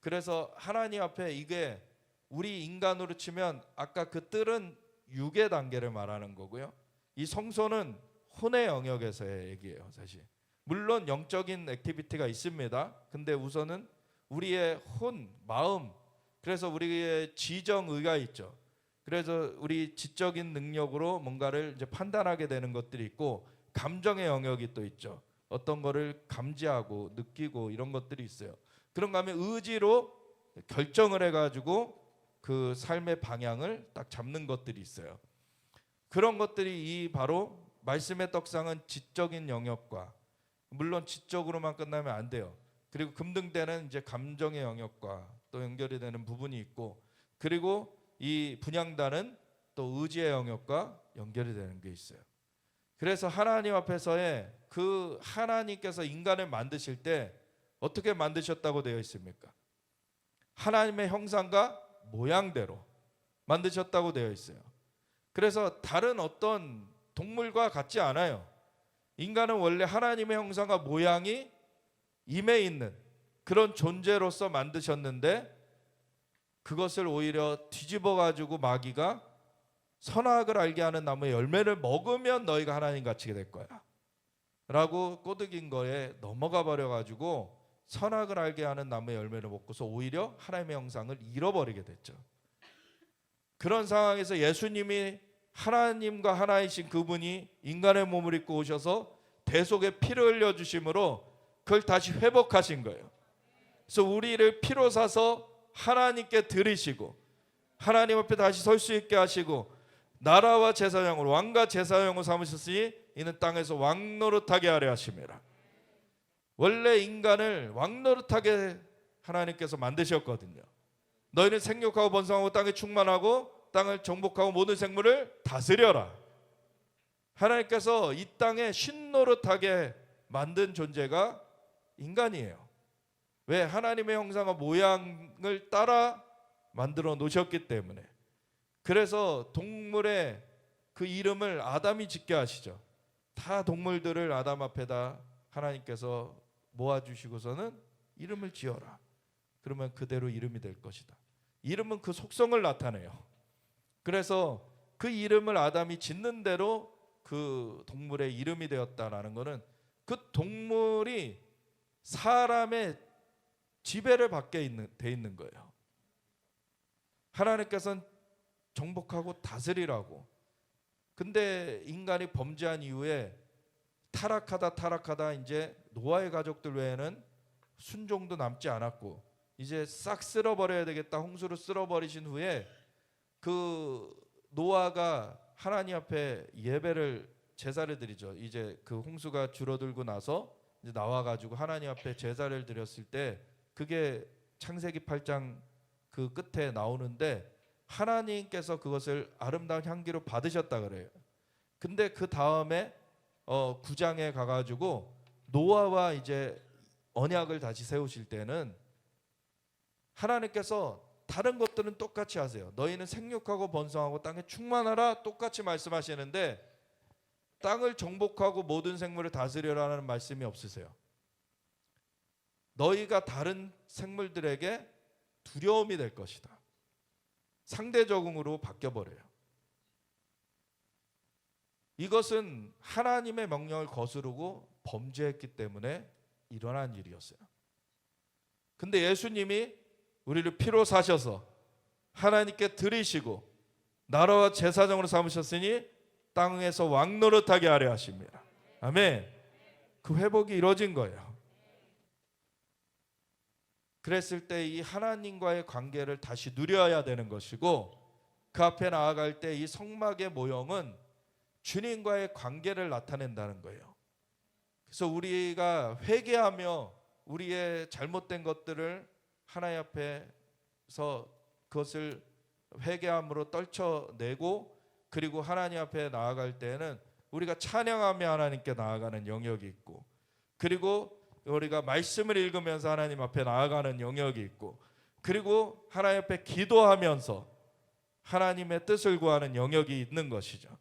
그래서 하나님 앞에 이게 우리 인간으로 치면 아까 그 뜰은 육의 단계를 말하는 거고요. 이 성소는 혼의 영역에서의 얘기예요. 사실 물론 영적인 액티비티가 있습니다. 근데 우선은 우리의 혼, 마음, 그래서 우리의 지정의가 있죠. 그래서 우리 지적인 능력으로 뭔가를 이제 판단하게 되는 것들이 있고 감정의 영역이 또 있죠. 어떤 거를 감지하고 느끼고 이런 것들이 있어요. 그런가 하면 의지로 결정을 해가지고 그 삶의 방향을 딱 잡는 것들이 있어요. 그런 것들이 이 바로 말씀의 떡상은 지적인 영역과 물론 지적으로만 끝나면 안 돼요. 그리고 금등대는 이제 감정의 영역과 또 연결이 되는 부분이 있고 그리고 이 분향단은 또 의지의 영역과 연결이 되는 게 있어요. 그래서 하나님 앞에서의 그 하나님께서 인간을 만드실 때 어떻게 만드셨다고 되어 있습니까? 하나님의 형상과 모양대로 만드셨다고 되어 있어요. 그래서 다른 어떤 동물과 같지 않아요. 인간은 원래 하나님의 형상과 모양이 임해 있는 그런 존재로서 만드셨는데 그것을 오히려 뒤집어 가지고 마귀가 선악을 알게 하는 나무의 열매를 먹으면 너희가 하나님 같이 될 거야 라고 꼬드긴 거에 넘어가 버려 가지고 선악을 알게 하는 나무의 열매를 먹고서 오히려 하나님의 형상을 잃어버리게 됐죠. 그런 상황에서 예수님이 하나님과 하나이신 그분이 인간의 몸을 입고 오셔서 대속의 피를 흘려주심으로 그걸 다시 회복하신 거예요. 그래서 우리를 피로 사서 하나님께 드리시고 하나님 앞에 다시 설 수 있게 하시고 나라와 제사장으로 왕과 제사장으로 삼으셨으니 이는 땅에서 왕노릇하게 하려 하심이라. 원래 인간을 왕노릇하게 하나님께서 만드셨거든요. 너희는 생육하고 번성하고 땅에 충만하고 땅을 정복하고 모든 생물을 다스려라. 하나님께서 이 땅에 신노릇하게 만든 존재가 인간이에요. 왜? 하나님의 형상과 모양을 따라 만들어 놓으셨기 때문에. 그래서 동물의 그 이름을 아담이 짓게 하시죠. 다 동물들을 아담 앞에다 하나님께서 모아주시고서는 이름을 지어라. 그러면 그대로 이름이 될 것이다. 이름은 그 속성을 나타내요. 그래서 그 이름을 아담이 짓는 대로 그 동물의 이름이 되었다라는 것은 그 동물이 사람의 지배를 받게 돼 있는 거예요. 하나님께서는 정복하고 다스리라고. 근데 인간이 범죄한 이후에 타락하다 이제 노아의 가족들 외에는 순종도 남지 않았고 이제 싹 쓸어버려야 되겠다. 홍수로 쓸어버리신 후에 그 노아가 하나님 앞에 예배를 제사를 드리죠. 이제 그 홍수가 줄어들고 나서 이제 나와가지고 하나님 앞에 제사를 드렸을 때 그게 창세기 8장 그 끝에 나오는데 하나님께서 그것을 아름다운 향기로 받으셨다 그래요. 근데 그 다음에 9장에 가가지고 노아와 이제 언약을 다시 세우실 때는 하나님께서 다른 것들은 똑같이 하세요. 너희는 생육하고 번성하고 땅에 충만하라 똑같이 말씀하시는데 땅을 정복하고 모든 생물을 다스려라는 말씀이 없으세요. 너희가 다른 생물들에게 두려움이 될 것이다. 상대적으로 바뀌어버려요. 이것은 하나님의 명령을 거스르고 범죄했기 때문에 일어난 일이었어요. 근데 예수님이 우리를 피로 사셔서 하나님께 드리시고 나라와 제사장으로 삼으셨으니 땅에서 왕노릇하게 하려 하십니다. 아멘. 그 회복이 이루어진 거예요. 그랬을 때 이 하나님과의 관계를 다시 누려야 되는 것이고, 그 앞에 나아갈 때 이 성막의 모형은 주님과의 관계를 나타낸다는 거예요. 그래서 우리가 회개하며 우리의 잘못된 것들을 하나님 앞에서 그것을 회개함으로 떨쳐내고, 그리고 하나님 앞에 나아갈 때에는 우리가 찬양하며 하나님께 나아가는 영역이 있고, 그리고 우리가 말씀을 읽으면서 하나님 앞에 나아가는 영역이 있고, 그리고 하나님 앞에 기도하면서 하나님의 뜻을 구하는 영역이 있는 것이죠.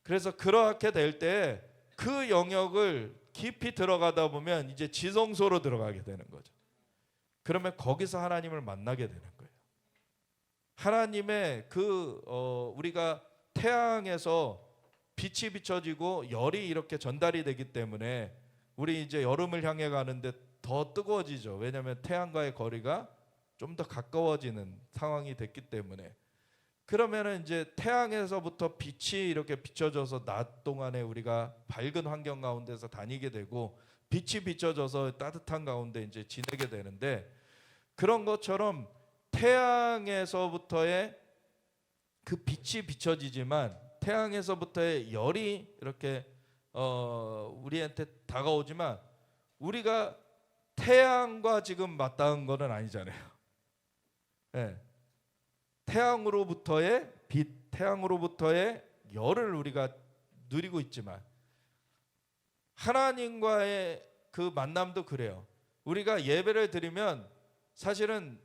그래서 그렇게 될 때 그 영역을 깊이 들어가다 보면 이제 지성소로 들어가게 되는 거죠. 그러면 거기서 하나님을 만나게 되는 거예요. 하나님의 우리가 태양에서 빛이 비춰지고 열이 이렇게 전달이 되기 때문에 우리 이제 여름을 향해 가는데 더 뜨거워지죠. 왜냐하면 태양과의 거리가 좀 더 가까워지는 상황이 됐기 때문에. 그러면은 이제 태양에서부터 빛이 이렇게 비춰져서 낮 동안에 우리가 밝은 환경 가운데서 다니게 되고, 빛이 비춰져서 따뜻한 가운데 이제 지내게 되는데, 그런 것처럼 태양에서부터의 그 빛이 비춰지지만 태양에서부터의 열이 이렇게 우리한테 다가오지만 우리가 태양과 지금 맞닿은 것은 아니잖아요. 네. 태양으로부터의 빛, 태양으로부터의 열을 우리가 누리고 있지만 하나님과의 그 만남도 그래요. 우리가 예배를 드리면 사실은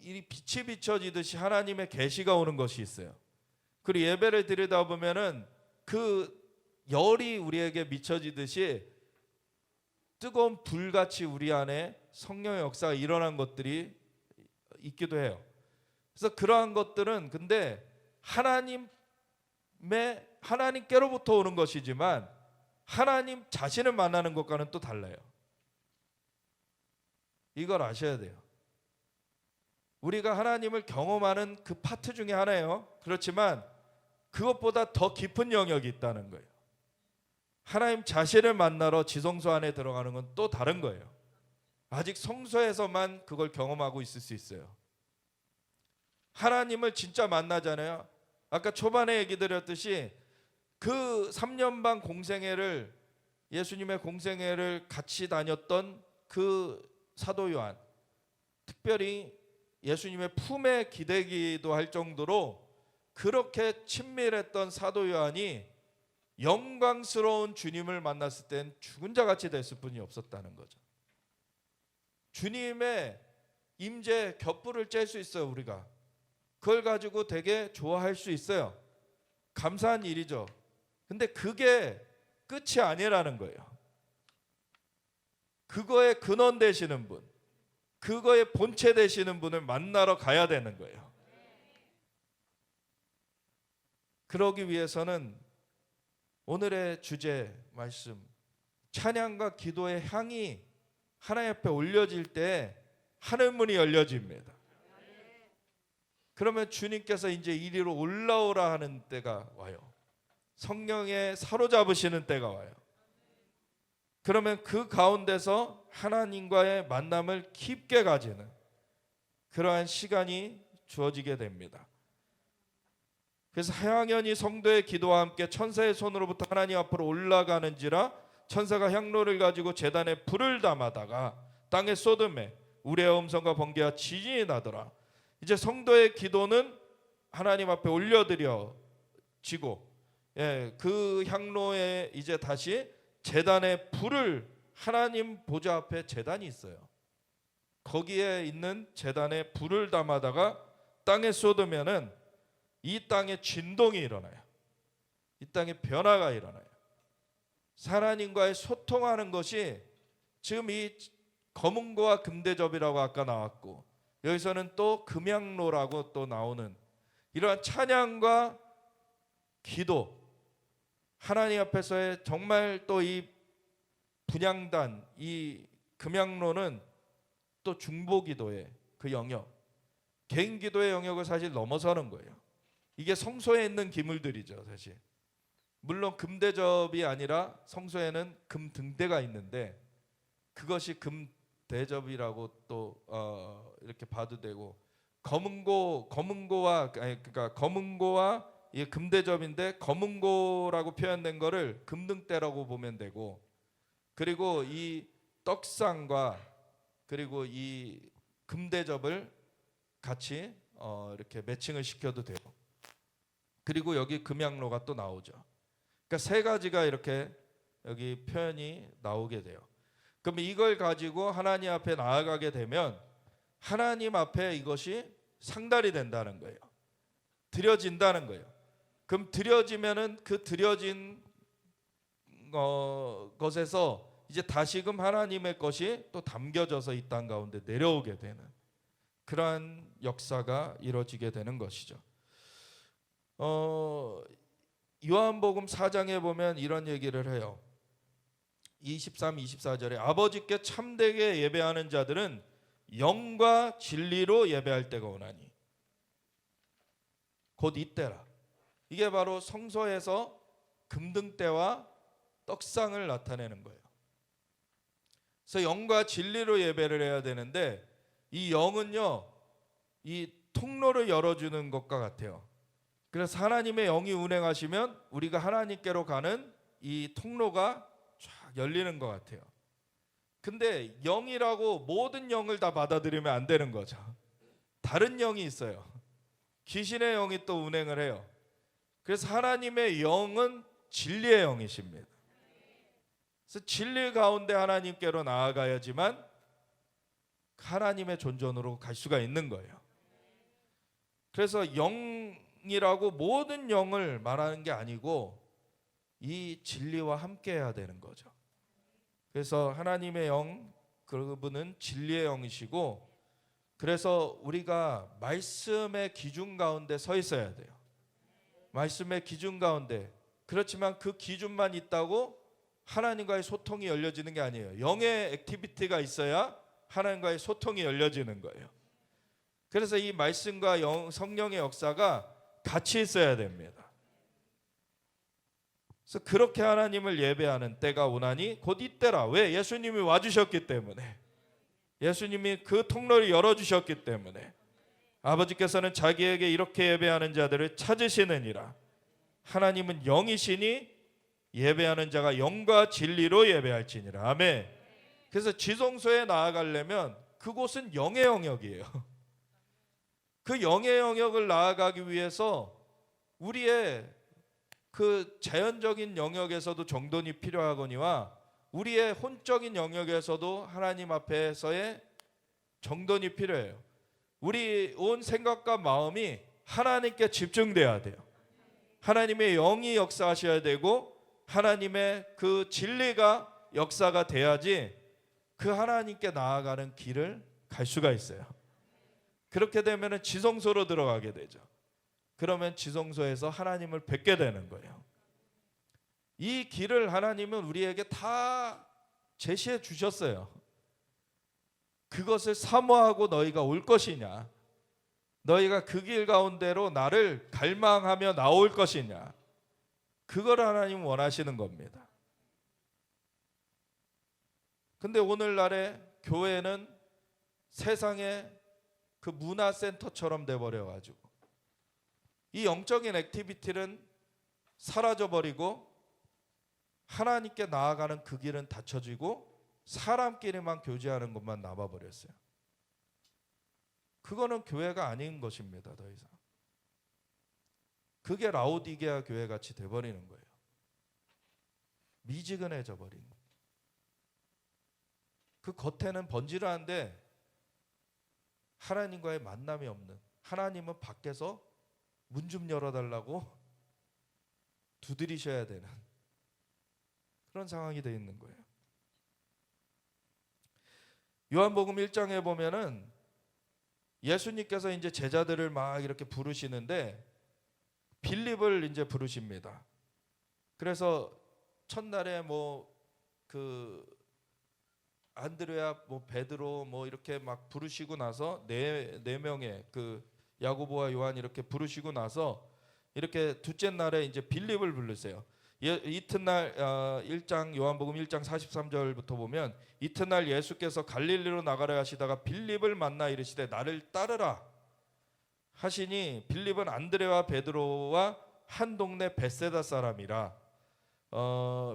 이 빛이 비춰지듯이 하나님의 계시가 오는 것이 있어요. 그리고 예배를 드리다 보면은 그 열이 우리에게 미쳐지듯이 뜨거운 불같이 우리 안에 성령의 역사가 일어난 것들이 있기도 해요. 그래서 그러한 것들은 근데 하나님께로부터 오는 것이지만 하나님 자신을 만나는 것과는 또 달라요. 이걸 아셔야 돼요. 우리가 하나님을 경험하는 그 파트 중에 하나예요. 그렇지만 그것보다 더 깊은 영역이 있다는 거예요. 하나님 자신을 만나러 지성소 안에 들어가는 건 또 다른 거예요. 아직 성소에서만 그걸 경험하고 있을 수 있어요. 하나님을 진짜 만나잖아요. 아까 초반에 얘기 드렸듯이 그 3년 반 공생애를, 예수님의 공생애를 같이 다녔던 그 사도 요한, 특별히 예수님의 품에 기대기도 할 정도로 그렇게 친밀했던 사도 요한이 영광스러운 주님을 만났을 땐 죽은 자같이 됐을 뿐이 없었다는 거죠. 주님의 임재 겹불을 쬐 수 있어요. 우리가 그걸 가지고 되게 좋아할 수 있어요. 감사한 일이죠. 근데 그게 끝이 아니라는 거예요. 그거의 근원 되시는 분, 그거의 본체 되시는 분을 만나러 가야 되는 거예요. 그러기 위해서는 오늘의 주제 말씀, 찬양과 기도의 향이 하나님 앞에 올려질 때 하늘문이 열려집니다. 그러면 주님께서 이제 이리로 올라오라 하는 때가 와요. 성령에 사로잡으시는 때가 와요. 그러면 그 가운데서 하나님과의 만남을 깊게 가지는 그러한 시간이 주어지게 됩니다. 그래서 하양연이 성도의 기도와 함께 천사의 손으로부터 하나님 앞으로 올라가는지라, 천사가 향로를 가지고 제단에 불을 담아다가 땅에 쏟음에 우레와 음성과 번개와 지진이 나더라. 이제 성도의 기도는 하나님 앞에 올려드려지고, 그 향로에 이제 다시 제단에 불을, 하나님 보좌 앞에 제단이 있어요. 거기에 있는 제단에 불을 담아다가 땅에 쏟으면은 이 땅에 진동이 일어나요. 이 땅에 변화가 일어나요. 하나님과의 소통하는 것이 지금 이 검은고와 금대접이라고 아까 나왔고, 여기서는 또 금양로라고 또 나오는 이러한 찬양과 기도, 하나님 앞에서의 정말 또 이 분향단, 이 금양로는 또 중보기도의 그 영역, 개인 기도의 영역을 사실 넘어서는 거예요. 이게 성소에 있는 기물들이죠, 사실. 물론 금대접이 아니라 성소에는 금등대가 있는데 그것이 금대접이라고 또 이렇게 봐도 되고, 검은고와 그러니까 검은고와 이 금대접인데 검은고라고 표현된 거를 금등대라고 보면 되고, 그리고 이 떡상과 그리고 이 금대접을 같이 이렇게 매칭을 시켜도 돼요. 그리고 여기 금양로가 또 나오죠. 그러니까 세 가지가 이렇게 여기 표현이 나오게 돼요. 그럼 이걸 가지고 하나님 앞에 나아가게 되면 하나님 앞에 이것이 상달이 된다는 거예요. 드려진다는 거예요. 그럼 드려지면은 그 드려진 것에서 이제 다시금 하나님의 것이 또 담겨져서 이 땅 가운데 내려오게 되는 그러한 역사가 이루어지게 되는 것이죠. 요한복음 4장에 보면 이런 얘기를 해요. 23, 24절에 아버지께 참되게 예배하는 자들은 영과 진리로 예배할 때가 오나니, 곧 이때라. 이게 바로 성소에서 금등대와 떡상을 나타내는 거예요. 그래서 영과 진리로 예배를 해야 되는데, 이 영은요, 이 통로를 열어주는 것과 같아요. 그래서 하나님의 영이 운행하시면 우리가 하나님께로 가는 이 통로가 쫙 열리는 것 같아요. 근데 영이라고 모든 영을 다 받아들이면 안 되는 거죠. 다른 영이 있어요. 귀신의 영이 또 운행을 해요. 그래서 하나님의 영은 진리의 영이십니다. 그래서 진리 가운데 하나님께로 나아가야지만 하나님의 존전으로 갈 수가 있는 거예요. 그래서 영이라고 모든 영을 말하는 게 아니고 이 진리와 함께 해야 되는 거죠. 그래서 하나님의 영, 그분은 진리의 영이시고, 그래서 우리가 말씀의 기준 가운데 서 있어야 돼요. 말씀의 기준 가운데. 그렇지만 그 기준만 있다고 하나님과의 소통이 열려지는 게 아니에요. 영의 액티비티가 있어야 하나님과의 소통이 열려지는 거예요. 그래서 이 말씀과 성령의 역사가 같이 있어야 됩니다. 그래서 그렇게 하나님을 예배하는 때가 오나니 곧 이때라. 왜? 예수님이 와주셨기 때문에, 예수님이 그 통로를 열어주셨기 때문에, 아버지께서는 자기에게 이렇게 예배하는 자들을 찾으시느니라. 하나님은 영이시니 예배하는 자가 영과 진리로 예배할지니라. 아멘. 그래서 지성소에 나아가려면 그곳은 영의 영역이에요. 그 영의 영역을 나아가기 위해서 우리의 그 자연적인 영역에서도 정돈이 필요하거니와 우리의 혼적인 영역에서도 하나님 앞에서의 정돈이 필요해요. 우리 온 생각과 마음이 하나님께 집중돼야 돼요. 하나님의 영이 역사하셔야 되고 하나님의 그 진리가 역사가 돼야지 그 하나님께 나아가는 길을 갈 수가 있어요. 그렇게 되면 지성소로 들어가게 되죠. 그러면 지성소에서 하나님을 뵙게 되는 거예요. 이 길을 하나님은 우리에게 다 제시해 주셨어요. 그것을 사모하고 너희가 올 것이냐, 너희가 그 길 가운데로 나를 갈망하며 나올 것이냐, 그걸 하나님 원하시는 겁니다. 근데 오늘날의 교회는 세상의 그 문화센터처럼 돼버려가지고 이 영적인 액티비티는 사라져버리고 하나님께 나아가는 그 길은 닫혀지고 사람끼리만 교제하는 것만 남아버렸어요. 그거는 교회가 아닌 것입니다. 더 이상 그게 라오디게아 교회 같이 돼버리는 거예요. 미지근해져 버린, 그 겉에는 번지르한데 하나님과의 만남이 없는, 하나님은 밖에서 문 좀 열어달라고 두드리셔야 되는 그런 상황이 되어 있는 거예요. 요한복음 1장에 보면은 예수님께서 이제 제자들을 막 이렇게 부르시는데 빌립을 이제 부르십니다. 그래서 첫날에 그 안드레아, 베드로 이렇게 막 부르시고 나서 네 명의 그 야고보와 요한 이렇게 부르시고 나서 이렇게 둘째 날에 이제 빌립을 부르세요. 이튿날 1장 요한복음 1장 43절부터 보면 이튿날 예수께서 갈릴리로 나가려 하시다가 빌립을 만나 이르시되 나를 따르라 하시니 빌립은 안드레와 베드로와 한 동네 벳세다 사람이라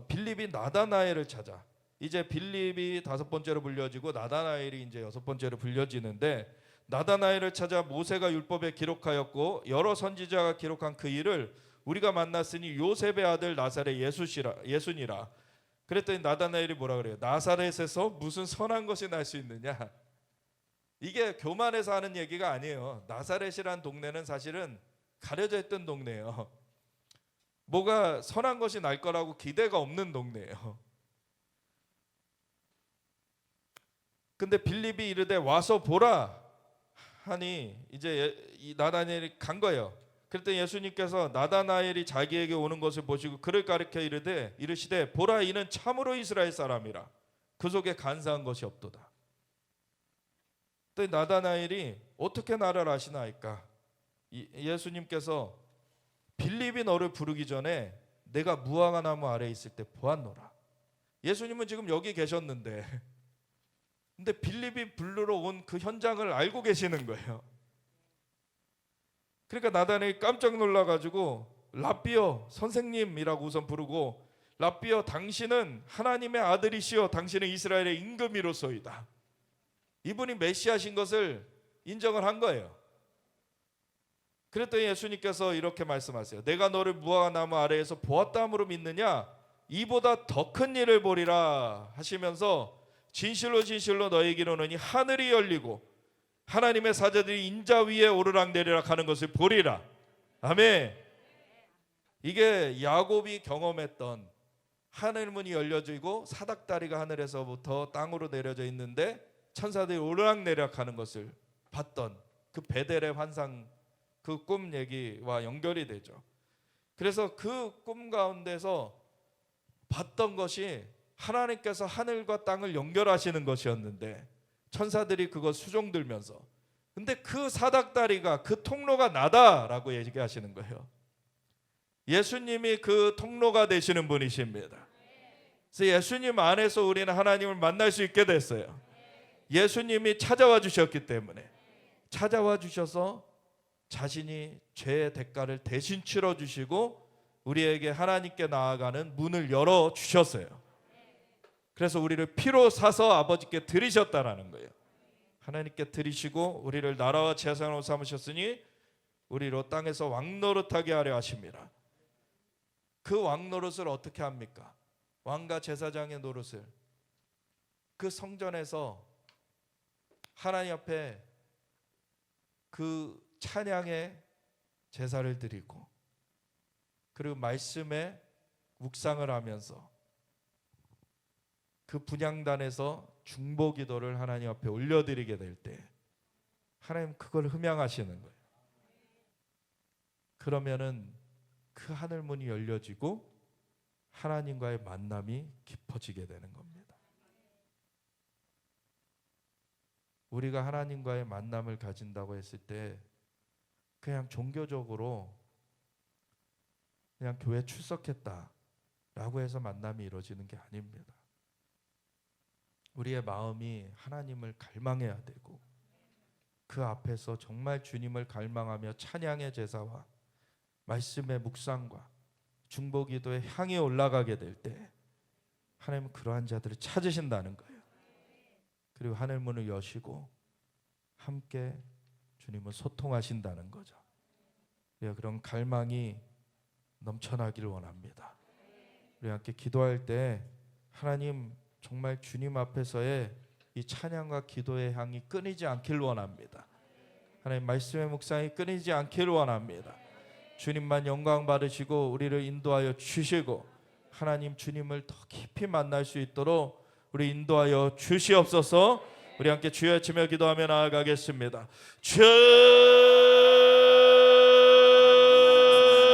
빌립이 나다나엘을 찾아, 이제 빌립이 5번째로 불려지고 나다나엘이 이제 6번째로 불려지는데, 나다나엘을 찾아 모세가 율법에 기록하였고 여러 선지자가 기록한 그 일을 우리가 만났으니 요셉의 아들 나사렛 예수니라. 그랬더니 나다나엘이 뭐라 그래요? 나사렛에서 무슨 선한 것이 날 수 있느냐? 이게 교만해서 하는 얘기가 아니에요. 나사렛이란 동네는 사실은 가려져 있던 동네예요. 뭐가 선한 것이 날 거라고 기대가 없는 동네예요. 근데 빌립이 이르되 와서 보라 하니 이제 이 나다나엘이 간 거예요. 그랬더니 예수님께서 나다나엘이 자기에게 오는 것을 보시고 그를 가리켜 이르시되 보라 이는 참으로 이스라엘 사람이라 그 속에 간사한 것이 없도다. 또 나다나엘이 어떻게 나를 아시나이까? 예수님께서 빌립이 너를 부르기 전에 내가 무화과 나무 아래에 있을 때 보았노라. 예수님은 지금 여기 계셨는데 근데 빌립이 부르러 온 그 현장을 알고 계시는 거예요. 그러니까 나다나엘이 깜짝 놀라가지고 랍비여 선생님이라고 우선 부르고, 랍비여 당신은 하나님의 아들이시여 당신은 이스라엘의 임금이로소이다. 이분이 메시아신 것을 인정을 한 거예요. 그랬더니 예수님께서 이렇게 말씀하세요. 내가 너를 무화과 나무 아래에서 보았다함으로 믿느냐? 이보다 더 큰 일을 보리라 하시면서 진실로 진실로 너희에게 이르노니 하늘이 열리고 하나님의 사자들이 인자 위에 오르락내리락 하는 것을 보리라. 아멘. 이게 야곱이 경험했던 하늘 문이 열려지고 사닥다리가 하늘에서부터 땅으로 내려져 있는데 천사들이 오르락내리락 하는 것을 봤던 그 베델의 환상, 그 꿈 얘기와 연결이 되죠. 그래서 그 꿈 가운데서 봤던 것이 하나님께서 하늘과 땅을 연결하시는 것이었는데 천사들이 그거 수종들면서, 근데 그 사닥다리가 그 통로가 나다라고 얘기하시는 거예요. 예수님이 그 통로가 되시는 분이십니다. 그래서 예수님 안에서 우리는 하나님을 만날 수 있게 됐어요. 예수님이 찾아와 주셨기 때문에, 찾아와 주셔서 자신이 죄의 대가를 대신 치러 주시고 우리에게 하나님께 나아가는 문을 열어 주셨어요. 그래서 우리를 피로 사서 아버지께 드리셨다라는 거예요. 하나님께 드리시고 우리를 나라와 재산으로 삼으셨으니 우리로 땅에서 왕노릇하게 하려 하십니다. 그 왕노릇을 어떻게 합니까? 왕과 제사장의 노릇을 그 성전에서 하나님 앞에 그 찬양의 제사를 드리고 그리고 말씀에 묵상을 하면서 그 분향단에서 중보기도를 하나님 앞에 올려드리게 될 때 하나님 그걸 흠양하시는 거예요. 그러면은 그 하늘문이 열려지고 하나님과의 만남이 깊어지게 되는 겁니다. 우리가 하나님과의 만남을 가진다고 했을 때 그냥 종교적으로 그냥 교회 출석했다라고 해서 만남이 이루어지는 게 아닙니다. 우리의 마음이 하나님을 갈망해야 되고 그 앞에서 정말 주님을 갈망하며 찬양의 제사와 말씀의 묵상과 중보기도의 향이 올라가게 될 때 하나님은 그러한 자들을 찾으신다는 거예요. 그리고 하늘문을 여시고 함께 주님을 소통하신다는 거죠. 우리가 그런 갈망이 넘쳐나기를 원합니다. 우리 함께 기도할 때 하나님 정말 주님 앞에서의 이 찬양과 기도의 향이 끊이지 않길 원합니다. 하나님 말씀의 묵상이 끊이지 않기를 원합니다. 주님만 영광 받으시고 우리를 인도하여 주시고 하나님 주님을 더 깊이 만날 수 있도록 우리 인도하여 주시옵소서. 우리 함께 주여 외치며 기도하며 나아가겠습니다. 주